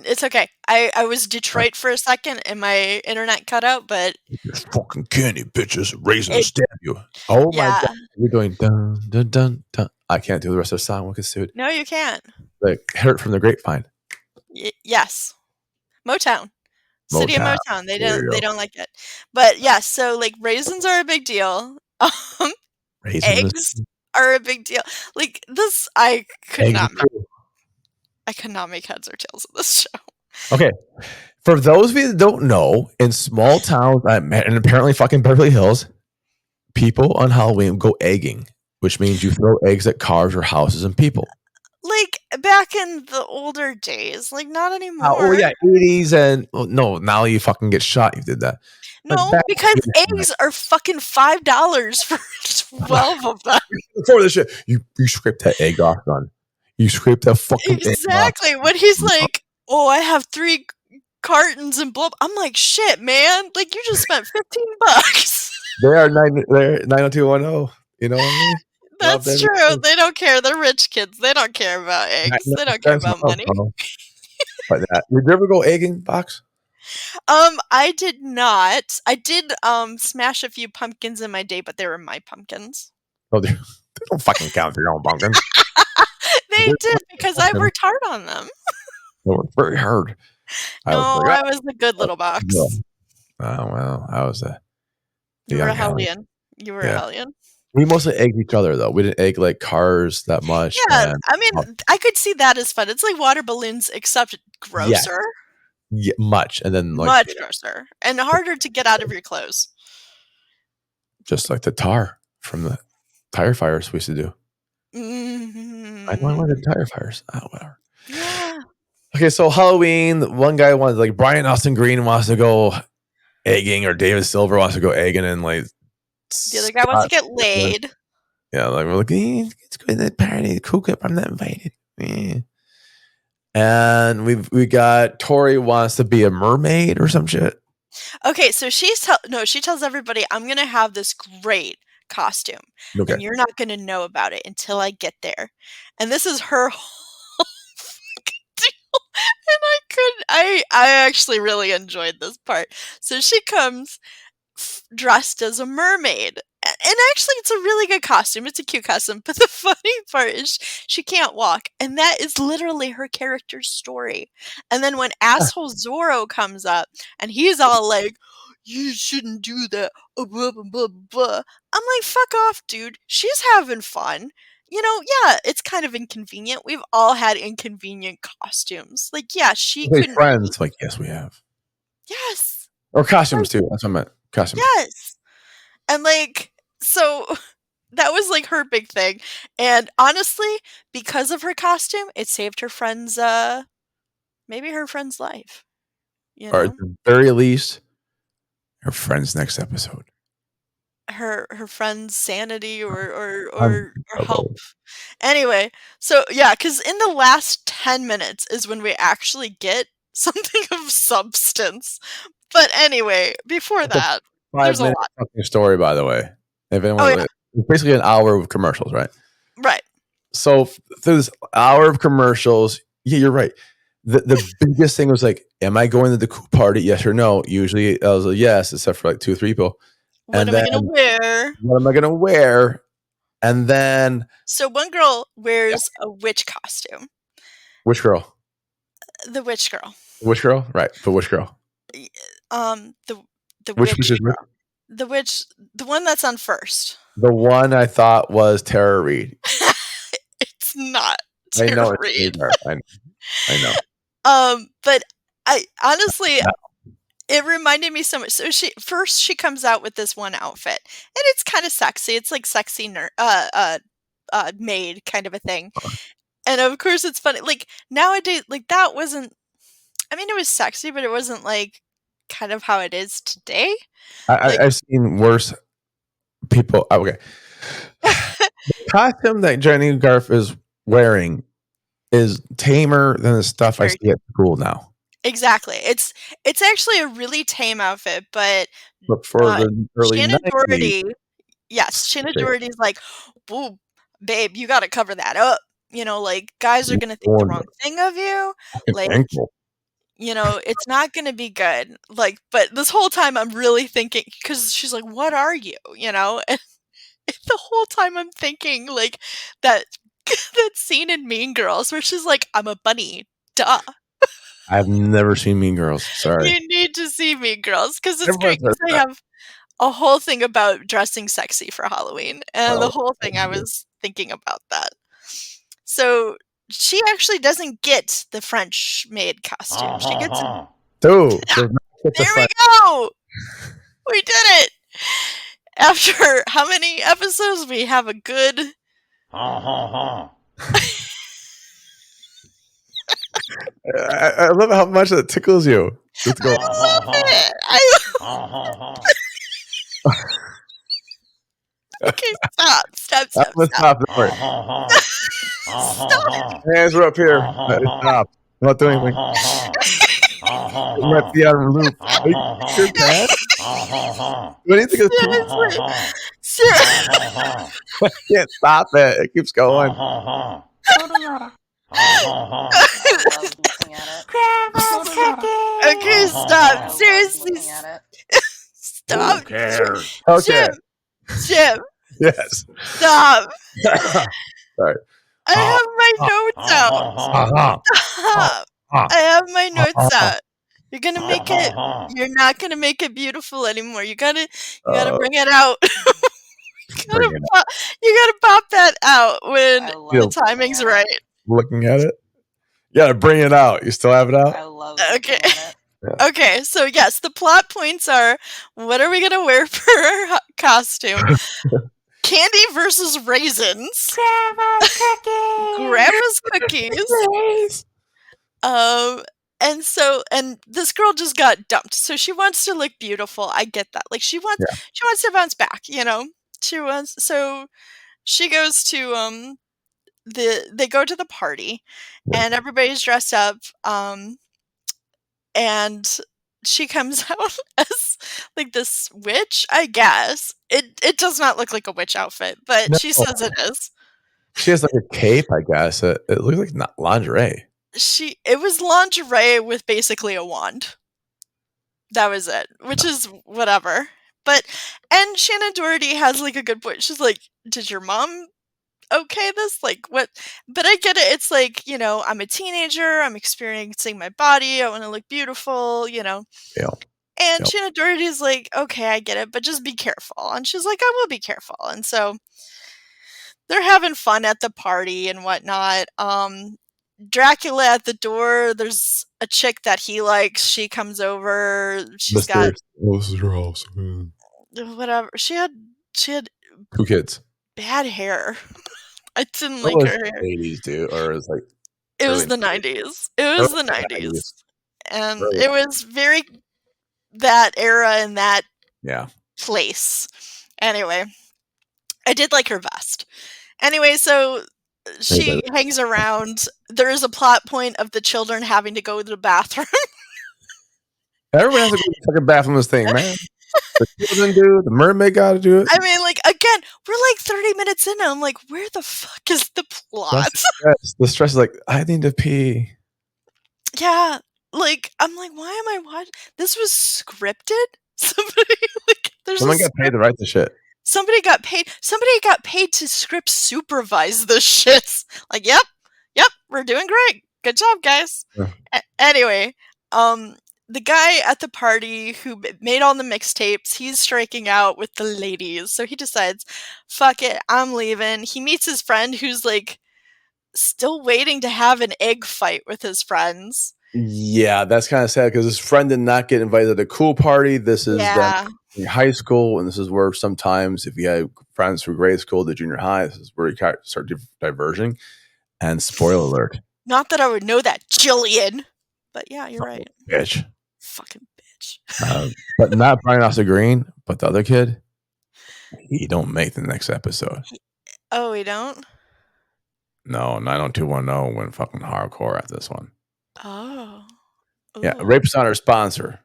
it's okay. I was Detroit for a second and my internet cut out, but it's fucking candy, bitches. Raisins stab you. Oh my god. You're going dun dun dun dun. I can't do the rest of the song. We'll get sued. No, you can't. Like Hurt from the Grapevine. Yes. Motown. City of Motown. They don't like it. But yeah, so like raisins are a big deal. Eggs are a big deal. Like this, I could not make heads or tails of this show. Okay. For those of you that don't know, in small towns and apparently fucking Beverly Hills, people on Halloween go egging, which means you throw eggs at cars or houses and people. Like back in the older days, like not anymore. Oh yeah, 80s and no, now you fucking get shot. You did that. No, because eggs are fucking $5 for 12 of them. Before this shit, you scrape that egg off, son. You scrape that fucking exactly. When he's like, "Oh, I have 3 cartons and blah," I'm like, "Shit, man! Like you just spent $15." They're 90210. You know what I mean? That's true. They don't care. They're rich kids. They don't care about eggs. They don't care about money. Like that. Did you ever go egging, Box? I did not. I did smash a few pumpkins in my day, but they were my pumpkins. Oh, they don't fucking count for your own pumpkins. They did because I worked hard on them. They worked very hard. I was the good little box. Oh well, I was a. You were a hellion. You were a hellion. We mostly egged each other, though. We didn't egg like cars that much. Yeah, I mean, I could see that as fun. It's like water balloons, except grosser. Yeah, much. And then like much grosser and harder to get out of your clothes. Just like the tar from the tire fires we used to do. I know I wanted tire fires. Oh, whatever. Yeah. Okay, so Halloween, one guy wants, like Brian Austin Green wants to go egging, or David Silver wants to go egging, and like the other guy wants to get laid. Yeah, like we're like, let's go to the party, cool cup, I'm not invited. And we got Tori wants to be a mermaid or some shit. Okay, so she tells everybody, I'm gonna have this great costume, and you're not gonna know about it until I get there. And this is her whole fucking deal. And I actually really enjoyed this part. So she comes dressed as a mermaid. And actually, it's a really good costume. It's a cute costume. But the funny part is she can't walk. And that is literally her character's story. And then when asshole Zorro comes up and he's all like, you shouldn't do that. Blah, blah, blah, blah. I'm like, fuck off, dude. She's having fun. You know, yeah, it's kind of inconvenient. We've all had inconvenient costumes. Like, yeah, she couldn't. Friends, like, yes, we have. Yes. Or costumes, too. That's what I meant. Costumes. Yes. And like, so that was like her big thing. And honestly, because of her costume, it saved her friend's, maybe her friend's life. You know? Or at the very least, her friend's next episode. Her friend's sanity or help. Anyway, so yeah, because in the last 10 minutes is when we actually get something of substance. But anyway, before that, there's a lot. Story, by the way. If anyone, it's basically an hour of commercials, right? Right. So through this hour of commercials, yeah, you're right. The biggest thing was like, am I going to the cool party? Yes or no? Usually I was like, yes, except for like 2 or 3 people. What am I going to wear? What am I going to wear? And then... So one girl wears a witch costume. Which girl? The witch girl. Which girl? Right. But which girl? The witch girl. The witch, the one that's on first. The one I thought was Tara Reid. It's not Tara Reid. I know. But I honestly... It reminded me so much. So she comes out with this one outfit, and it's kind of sexy. It's like sexy maid kind of a thing. And of course, it's funny. Like nowadays, like that wasn't. I mean, it was sexy, but it wasn't like kind of how it is today. I've seen worse people. Okay, the costume that Jenny Garth is wearing is tamer than the stuff I see at school now. Exactly. It's actually a really tame outfit, but for the early Shannon 90s, Doherty, Shannon Doherty's like, "Boo, babe, you got to cover that up." You know, like guys are gonna think the wrong thing of you. Like, you know, it's not gonna be good. Like, but this whole time I'm really thinking, because she's like, "What are you?" You know, and the whole time I'm thinking like that scene in Mean Girls where she's like, "I'm a bunny, duh." I've never seen Mean Girls. Sorry. You need to see Mean Girls because it's great. Because they have a whole thing about dressing sexy for Halloween, and the whole thing I was thinking about that. So she actually doesn't get the French maid costume. She gets it. Dude, there we go. We did it. After how many episodes? We have a good. I love how much that tickles you. Let's go. I love it. Okay, stop. Stop. Stop. Hands are up here. Stop. I'm not doing anything. Might be out of loop. Are you bad? What do you think is I can't stop it. It keeps going. Okay, stop. Seriously. Stop. Who cares? Okay. Jim. Yes. Stop. Sorry. I have my notes out. Stop. I have my notes out. You're gonna make it. You're not gonna make it beautiful anymore. You gotta bring it out. You gotta pop that out when the timing's right. Looking at it. You gotta bring it out. You still have it out? I love Okay. it. Yeah. Okay, so yes, the plot points are, what are we gonna wear for our costume? Candy versus raisins. Grandma's cookies. And this girl just got dumped, so she wants to look beautiful. I get that. Like she wants to bounce back, you know. So she goes to they go to the party, and everybody's dressed up, and she comes out as like this witch, I guess. It does not look like a witch outfit, but she says it is. She has like a cape, I guess. It looks like not lingerie. It was lingerie with basically a wand. That was it, which is whatever. And Shannon Doherty has like a good point. She's like, did your mom okay this? Like what? But I get it. It's like, you know, I'm a teenager. I'm experiencing my body. I want to look beautiful, you know. Yeah. And Shannon Doherty's like, okay, I get it, but just be careful. And she's like, I will be careful. And so they're having fun at the party and whatnot. Dracula at the door, there's a chick that he likes. She comes over. She's got this is your house. Whatever. She had 2 kids. Bad hair. I didn't like her hair. 80s, dude, or it was like it was the 90s. It was the 90s. And it was very that era and that place. Anyway, I did like her vest. Anyway, so she hangs around. There is a plot point of the children having to go to the bathroom. Everyone has to go to the fucking bathroom this thing, man. The children do. The mermaid got to do it. I mean, like, again, we're like 30 minutes in, and I'm like, where the fuck is the plot? The stress is like, I need to pee. Yeah. Like, I'm like, why am I watching? This was scripted? Someone got paid to write the shit. Somebody got paid to script supervise the shit. Like, yep, we're doing great. Good job, guys. Yeah. Anyway, the guy at the party who made all the mixtapes, he's striking out with the ladies. So he decides, fuck it, I'm leaving. He meets his friend who's like still waiting to have an egg fight with his friends. Yeah, that's kind of sad because his friend did not get invited to the cool party. This is in high school, and this is where sometimes if you have friends from grade school to junior high, this is where you start diverging. And spoiler alert. Not that I would know that, Jillian. But yeah, you're right. Bitch. Fucking bitch. But not Brian Austin Green, but the other kid, he don't make the next episode. Oh, he don't? No, 90210 went fucking hardcore at this one. Oh. Ooh. Yeah, Rape is not our sponsor.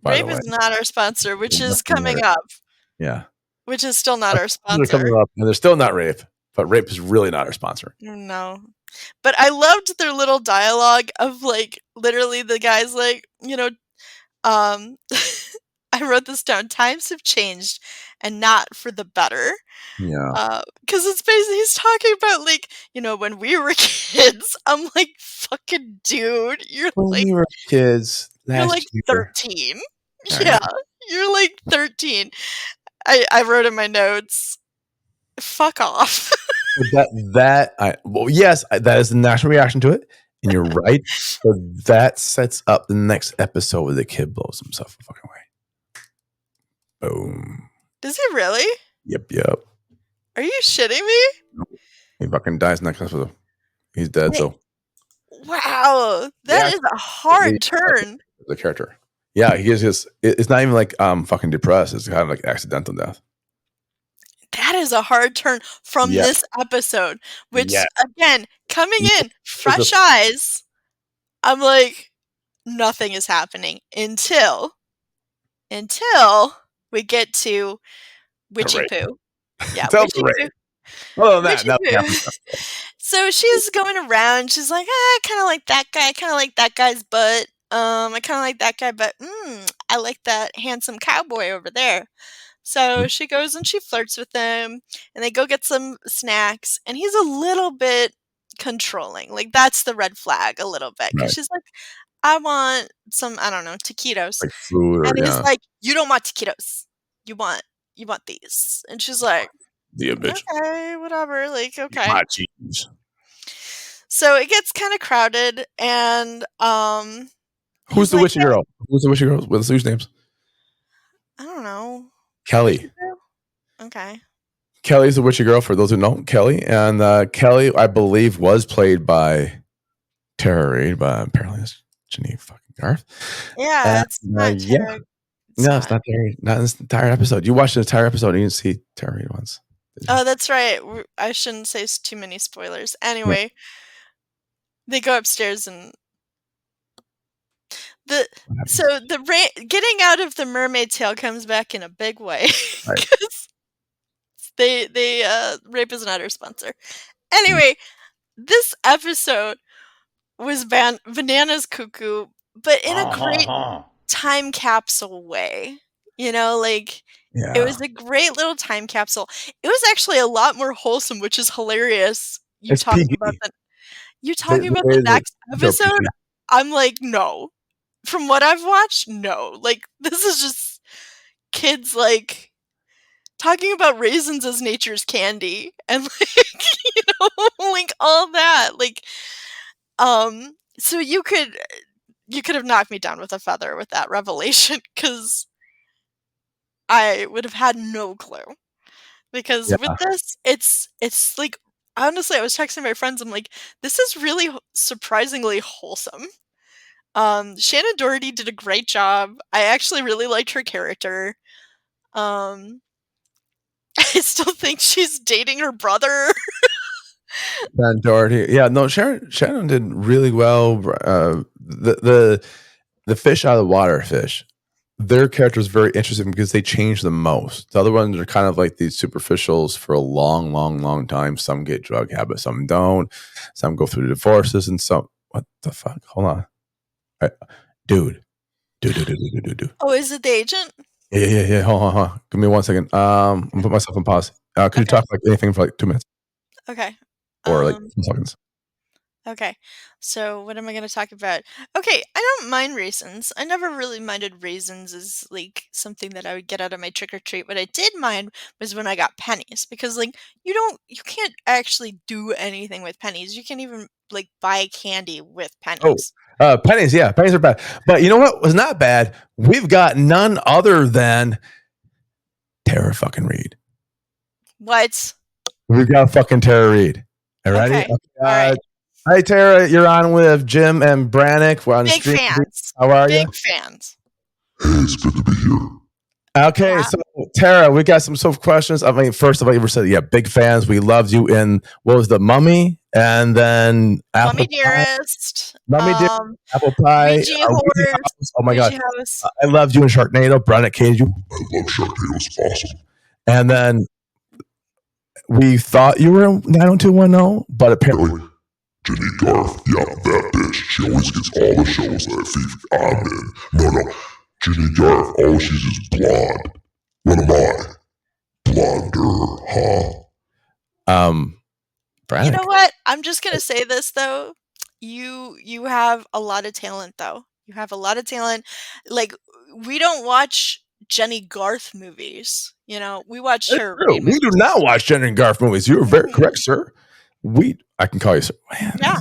Rape is not our sponsor, which is coming up. Yeah. Which is still not our sponsor. They're coming up, and they're still not Rape, but Rape is really not our sponsor. No. But I loved their little dialogue of like literally the guy's like, you know, I wrote this down. Times have changed and not for the better. Yeah. Because it's basically he's talking about like, you know, when we were kids. I'm like, fucking dude, when we were kids. You're like 13. Yeah, you're like 13. I wrote in my notes, fuck off. Yes, that is the natural reaction to it, and you're right. But that sets up the next episode where the kid blows himself the fucking way. Boom. Does he really? Yep. Are you shitting me? He fucking dies next episode. He's dead. So. Wow, that is a hard turn. The character. Yeah, he is just. It's not even like fucking depressed. It's kind of like accidental death. That is a hard turn from this episode, which again, coming in fresh eyes, I'm like, nothing is happening until we get to Witchy Poo. Yeah, Witchy Poo. Well, that. So she's going around. She's like, I kind of like that guy. I kind of like that guy's butt. I kind of like that guy, but I like that handsome cowboy over there. So she goes and she flirts with him, and they go get some snacks, and he's a little bit controlling. Like, that's the red flag a little bit. Because she's like, I want some, I don't know, taquitos. Like food, and he's like, you don't want taquitos. You want these. And she's like, The bitch. Okay, whatever. Like, okay. My cheese. So it gets kind of crowded, and who's the witchy girl? Who's the witchy girl? What's whose names? I don't know. Kelly. Okay. Kelly's the witchy girl, for those who know Kelly. And Kelly, I believe, was played by Tara Reid, but apparently it's Janine fucking Garth. Yeah, it's not Tara. No, it's not Tara. Not in this entire episode. You watched the entire episode and you didn't see Tara Reid once. Oh, that's right. I shouldn't say too many spoilers. Anyway, they go upstairs and getting out of the mermaid tail comes back in a big way because they rape is not our sponsor. Anyway, this episode was bananas cuckoo, but in a great time capsule way. You know, like it was a great little time capsule. It was actually a lot more wholesome, which is hilarious. You talking about the next episode? I'm like, no. From what I've watched, no. Like, this is just kids, like, talking about raisins as nature's candy. And, like, you know, like, all that. Like, so you could have knocked me down with a feather with that revelation, because I would have had no clue. Because with this, it's like, honestly, I was texting my friends, I'm like, this is really surprisingly wholesome. Shannon Doherty did a great job. I actually really liked her character. I still think she's dating her brother. Shannon Doherty. Yeah, no, Shannon did really well. The fish out of the water fish, their character is very interesting because they change the most. The other ones are kind of like these superficials for a long, long, long time. Some get drug habits, some don't. Some go through divorces, and some. What the fuck? Hold on. Dude. Oh, is it the agent? Yeah. Hold on. Give me 1 second. I'm gonna put myself on pause. Could you talk like anything for like 2 minutes? Okay. Or like 2 seconds. Okay. So what am I going to talk about? Okay, I don't mind raisins. I never really minded raisins as like something that I would get out of my trick or treat. What I did mind was when I got pennies, because like you can't actually do anything with pennies. You can't even like buy candy with pennies. Pennies, yeah, pennies are bad. But you know what was not bad? We've got none other than Tara fucking Reid. What? We've got fucking Tara Reid. All right. Okay. All right. Hi, Tara. You're on with Jim and Brannick. We're on Big fans. How are you? Big fans. Hey, it's good to be here. Okay, so Tara, we got some questions. I mean, first of all, you were said, big fans. We loved you in what was the Mummy, and then Mummy Dearest, Dearest, Apple Pie, Ouija Horse. Oh my God, I loved you in Sharknado. Brannick hated you. I love Sharknado. It's awesome. And then we thought you were in 90210, but apparently. Jenny Garth, that bitch. She always gets all the shows that I'm in. No. Jenny Garth, all she's is blonde. What am I? Blonder, huh? Brannick. You know what? I'm just gonna say this though. You have a lot of talent though. You have a lot of talent. Like, we don't watch Jenny Garth movies. You know, we watch her. We do not watch Jenny Garth movies. You're very correct, sir. I can call you sir. Man, yeah.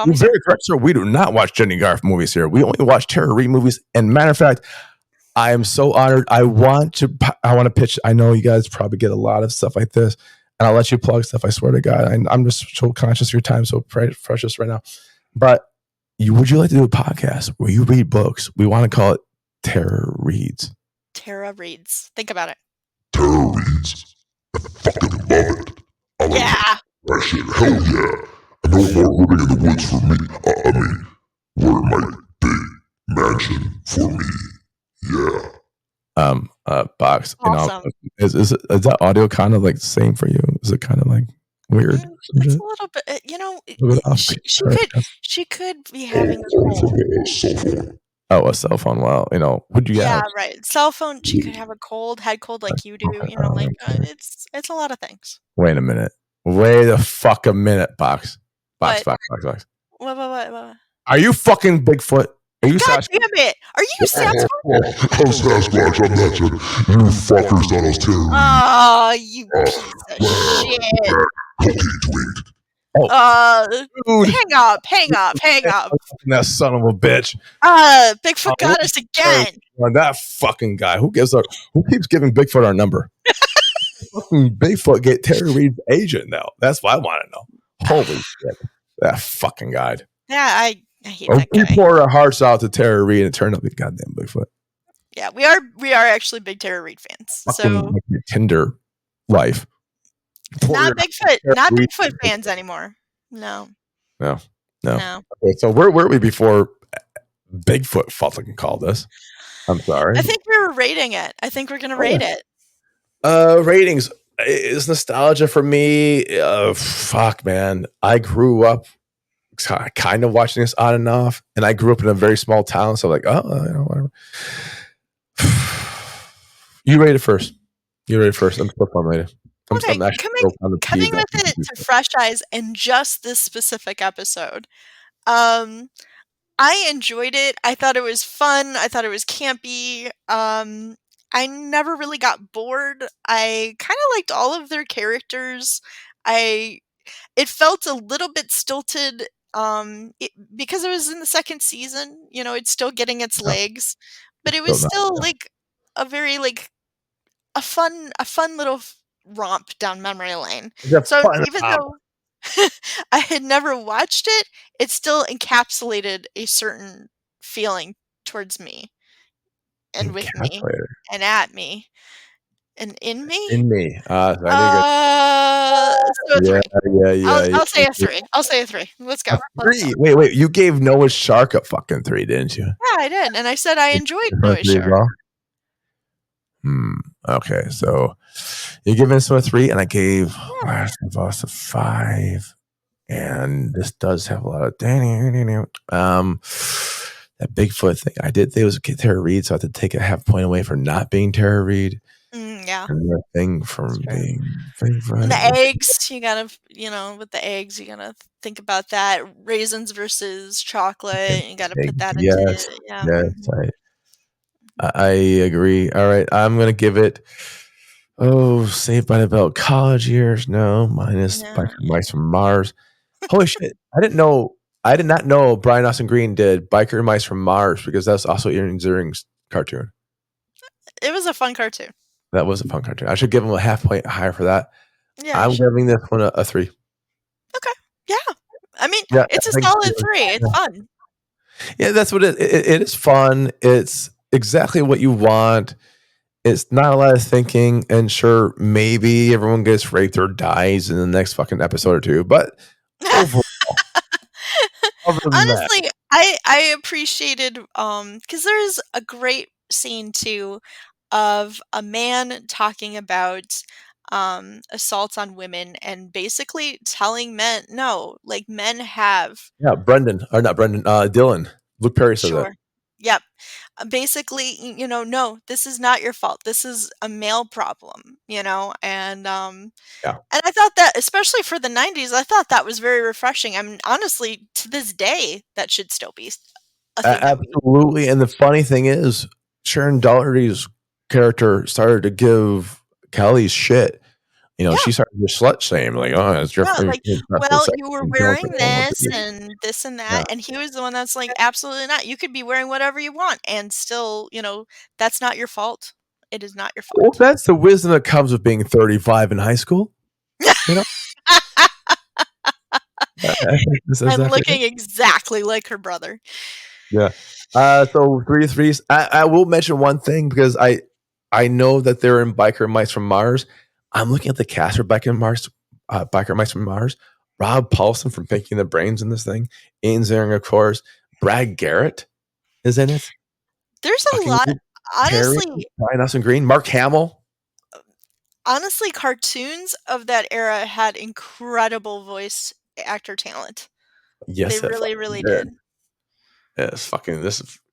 You're very correct, sir. We do not watch Jenny Garth movies here. We only watch Tara Reid movies. And matter of fact, I am so honored. I want to pitch. I know you guys probably get a lot of stuff like this, and I'll let you plug stuff. I swear to God, I'm just so conscious of your time, so precious right now. But would you like to do a podcast where you read books? We want to call it Tara Reads. Tara Reads. Think about it. Tara Reads. I fucking love it. That shit, hell yeah. I know more living in the woods for me. Where my big mansion for me. Yeah. Box. Awesome. Is that audio kind of like the same for you? Is it kind of like weird? It's a little bit. She could be having a cell phone. Oh, a cell phone. Well, would you? Yeah, right. Cell phone. She could have a head cold like you do. It's a lot of things. Wait a minute. Wait a fuck a minute, Box. Box. What? What? Are you fucking Bigfoot? Are you God Sasquatch? damn it! Are you Sasquatch? I'm Sasquatch. I'm not sure. You fuckers thought I was terror. Oh, you piece of shit! Cocaine tweet. Dude. Hang up. That son of a bitch. Bigfoot got us again. That fucking guy. Who keeps giving Bigfoot our number? Fucking Bigfoot get Terry Reid's agent now. That's what I want to know. Holy shit. That fucking guy. Yeah, I hate that guy. We poured our hearts out to Terry Reid and it turned out to be goddamn Bigfoot. Yeah, we are actually big Terry Reid fans. So Tinder life. Not Bigfoot fans anymore. No. Okay, so where were we before Bigfoot fucking called us? I'm sorry. I think we were rating it. I think we're gonna rate it. Ratings is nostalgia for me. Fuck, man. I grew up kind of watching this on and off, and I grew up in a very small town, so like, whatever. You rate it first. I'm still fun rated. Coming with it to fresh eyes in just this specific episode. I enjoyed it. I thought it was fun. I thought it was campy. I never really got bored. I kind of liked all of their characters. It felt a little bit stilted because it was in the second season. You know, it's still getting its legs, but it was still like a very like a fun little romp down memory lane. So even though I had never watched it, it still encapsulated a certain feeling towards me and with me and at me and in me. So a 3. I'll say a 3. I'll say a 3. Let's go. 3. Wait. You gave Noah's Shark a fucking 3, didn't you? Yeah, I did, and I said I enjoyed Noah's Shark. Well? Okay, so you're giving this one a 3, and I gave Last of Us a 5. And this does have a lot of that Bigfoot thing. I did think it was Tara Reid, so I had to take a half point away for not being Tara Reid. Yeah. And the thing from being favorite. And the eggs, you gotta, with the eggs, you gotta think about that. Raisins versus chocolate, you gotta put that into it. Yeah. Yes, I agree. All right, I'm gonna give it. Saved by the Bell. College Years. No, minus Biker Mice from Mars. Holy shit! I did not know Brian Austin Green did Biker Mice from Mars because that's also Ian Ziering's cartoon. It was a fun cartoon. That was a fun cartoon. I should give him a half point higher for that. Yeah, I'm giving this one a 3. Okay. Yeah. I mean, it's a solid 3. It's fun. Yeah, that's what it is. Fun. It's exactly what you want. It's not a lot of thinking, and sure, maybe everyone gets raped or dies in the next fucking episode or two, but overall, honestly, I appreciated because there's a great scene too of a man talking about assaults on women and basically telling men men have Dylan. Luke Perry said that. Yep. Basically, no, this is not your fault. This is a male problem, and and I thought that, especially for the 90s, I thought that was very refreshing. I mean, honestly, to this day, that should still be a thing. Absolutely. And the funny thing is, Sharon Doherty's character started to give Kelly's shit. She started to slut shame, like, oh, it's your favorite. Well, you were wearing this and this and that, and he was the one that's like, absolutely not. You could be wearing whatever you want, and still, that's not your fault. It is not your fault. Well, that's the wisdom that comes with being 35 in high school. I'm looking exactly like her brother. Yeah. So 3 3s. I will mention one thing because I know that they're in Biker Mice from Mars. I'm looking at the cast for Biker Mice from Mars. Rob Paulson from Pinky and the Brains in this thing. Ian Ziering, of course. Brad Garrett is in it. There's a lot. Honestly, Brian Austin Green, Mark Hamill. Honestly, cartoons of that era had incredible voice actor talent. Yes, they really did. This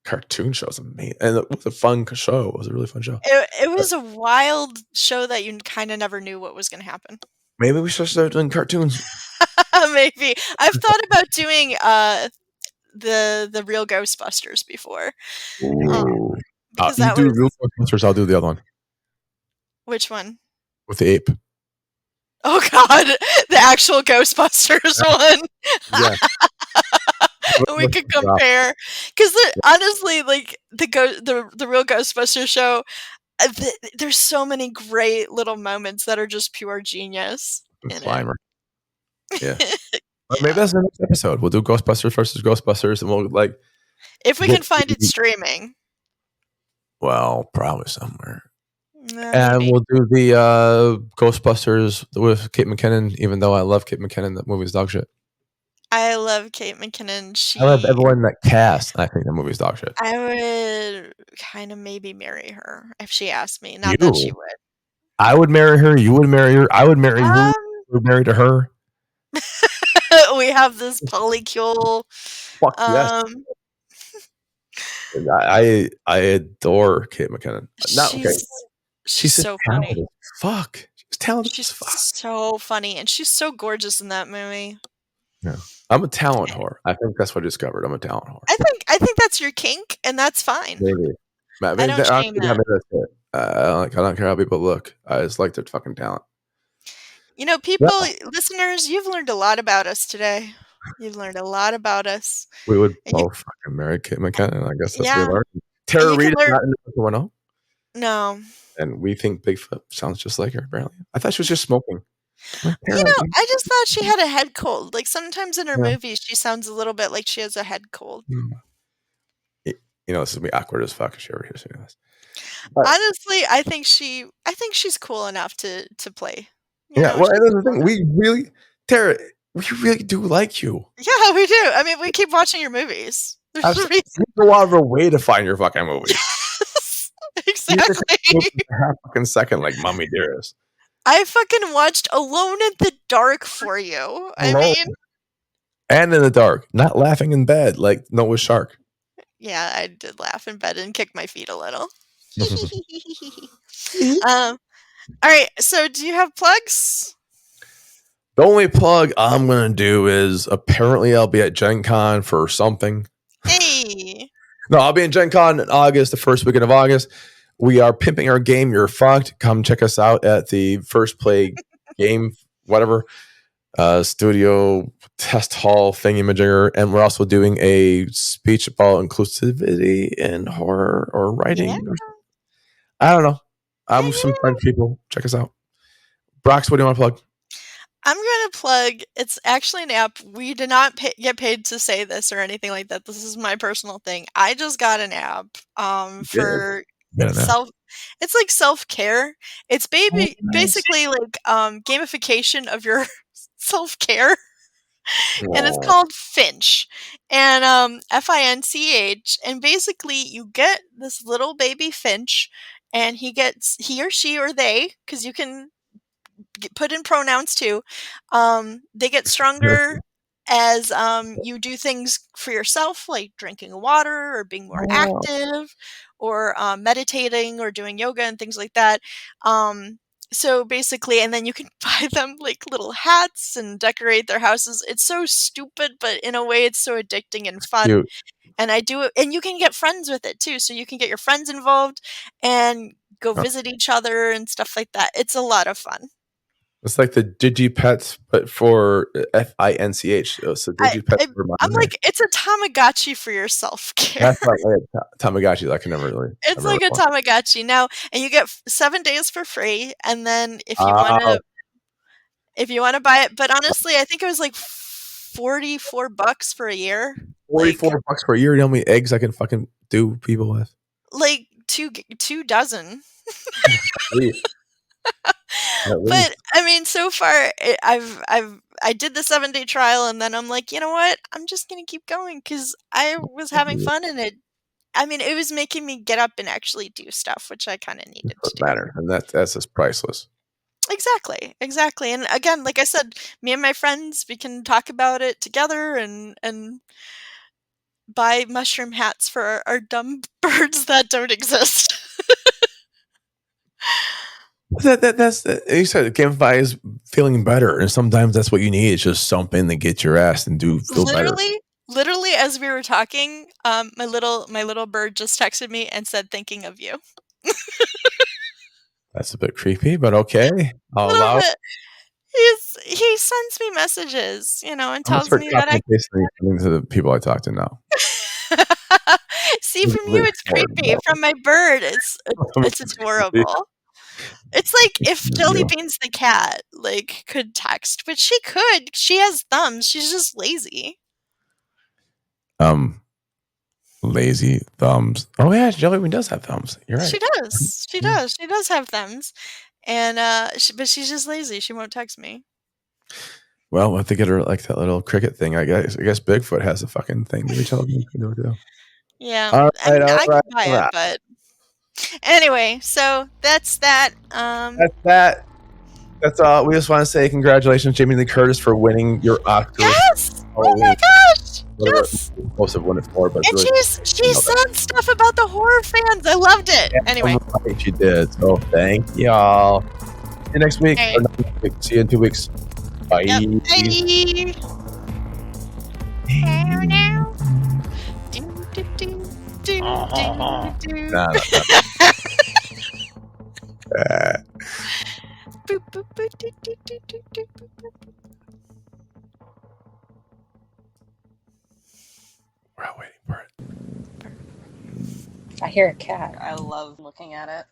cartoon show is amazing, and it was a fun show. It was a really fun show. It was a wild show that you kind of never knew what was going to happen. Maybe we should start doing cartoons. Maybe I've thought about doing the real Ghostbusters before. Ooh. Because you that do was real Ghostbusters, I'll do the other one which one? with the ape. Oh God, the actual Ghostbusters one. Yeah. We could compare because honestly, like the real Ghostbusters show, there's so many great little moments that are just pure genius. Slimer. Yeah. Maybe that's the next episode. We'll do Ghostbusters versus Ghostbusters, and we'll like if we can find it streaming. Well, probably somewhere. And we'll do the Ghostbusters with Kate McKinnon, even though I love Kate McKinnon. That movie's dog shit. I love Kate McKinnon. I love everyone in that cast. I think that movie's dog shit. I would kind of maybe marry her if she asked me. Not that she would. I would marry her. You would marry her. I would marry you. You would marry to her. We have this polycule. Fuck yes. I adore Kate McKinnon. She's so funny. Fuck. She's talented. She's so funny, and she's so gorgeous in that movie. Yeah. I'm a talent whore. I think that's what I discovered. I'm a talent whore. I think that's your kink, and that's fine. Maybe. I don't shame that. That's it. I don't care how people look. I just like their fucking talent. You know, people, listeners, you've learned a lot about us today. You've learned a lot about us. We would both fucking marry Kate McKinnon. I guess that's what we learned. Tara Reid is not in the 1.0. No. And we think Bigfoot sounds just like her, apparently. I thought she was just smoking. You know, I just thought she had a head cold. Like sometimes in her movies, she sounds a little bit like she has a head cold. You know, this is gonna be awkward as fuck if she ever hears me this. Honestly, I think she's cool enough to play. Well, that's the thing. Tara, we really do like you. Yeah, we do. I mean, we keep watching your movies. There's a reason. We go out of our way to find your fucking movies. Exactly. Half fucking second, like Mommy Dearest. I fucking watched Alone in the Dark for you. And in the dark, not laughing in bed like Noah's Shark. Yeah, I did laugh in bed and kick my feet a little. All right, so do you have plugs? The only plug I'm going to do is apparently I'll be at Gen Con for something. Hey. No, I'll be in Gen Con in August, the first weekend of August. We are pimping our game. You're fucked. Come check us out at the First Play game, whatever, studio test hall thingy-majigger. And we're also doing a speech about inclusivity in horror or writing. Yeah. I don't know. I'm with some French people. Check us out. Brox, what do you want to plug? I'm going to plug, it's actually an app. We did not get paid to say this or anything like that. This is my personal thing. I just got an app for it's like self-care. It's basically like gamification of your self-care. And it's called Finch. And Finch. And basically you get this little baby Finch, and he or she or they, because you can put in pronouns too. They get stronger as you do things for yourself, like drinking water or being more active, or meditating or doing yoga and things like that. So basically, and then you can buy them like little hats and decorate their houses. It's so stupid, but in a way it's so addicting and fun. Cute. And I do it, and you can get friends with it too. So you can get your friends involved and go visit each other and stuff like that. It's a lot of fun. It's like the DigiPets, but for Finch. So DigiPets. I'm like, it's a Tamagotchi for your self-care. That's like Tamagotchi. I can never really. It's like a Tamagotchi now, and you get 7 days for free. And then if you want to buy it, but honestly, I think it was like $44 for a year. $44 for a year. You know how many eggs I can fucking do people with? Like two dozen. But I mean, so far I did the 7-day trial, and then I'm like, you know what? I'm just gonna keep going because I was having fun, and it was making me get up and actually do stuff, which I kind of needed to do. Matter, and that's just priceless. Exactly. And again, like I said, me and my friends, we can talk about it together and buy mushroom hats for our dumb birds that don't exist. That's you said gamify is feeling better, and sometimes that's what you need. It's just something to get your ass and feel better. Literally, as we were talking, my little bird just texted me and said, "Thinking of you." That's a bit creepy, but okay. I'll Little allow. bit. He sends me messages, and I'm gonna tells start me that copying and pasting these to the people I talk to now. See, from you, it's creepy. From my bird, it's adorable. It's like if Jelly Beans the cat could text, but she could. She has thumbs. She's just lazy. Lazy thumbs. Oh yeah, Jelly Bean does have thumbs. You're right. She does. She does. She does have thumbs, and but she's just lazy. She won't text me. Well, we'll have to get her like that little cricket thing. I guess Bigfoot has a fucking thing. Maybe Jelly Bean can do it too. Yeah, All I mean, right, I could buy it, but anyway. So that's that. That's that. That's all. We just want to say congratulations, Jamie Lee Curtis, for winning your Oscar. Yes! Oh my gosh! Yes! Most of won it for, but and really, she said stuff about the horror fans. I loved it. Yeah, anyway, right, she did. So thank y'all. See you next week. Right. Or not next week. See you in 2 weeks. Bye. Yep. Bye. Nah. We're all waiting for it. I hear a cat. I love looking at it.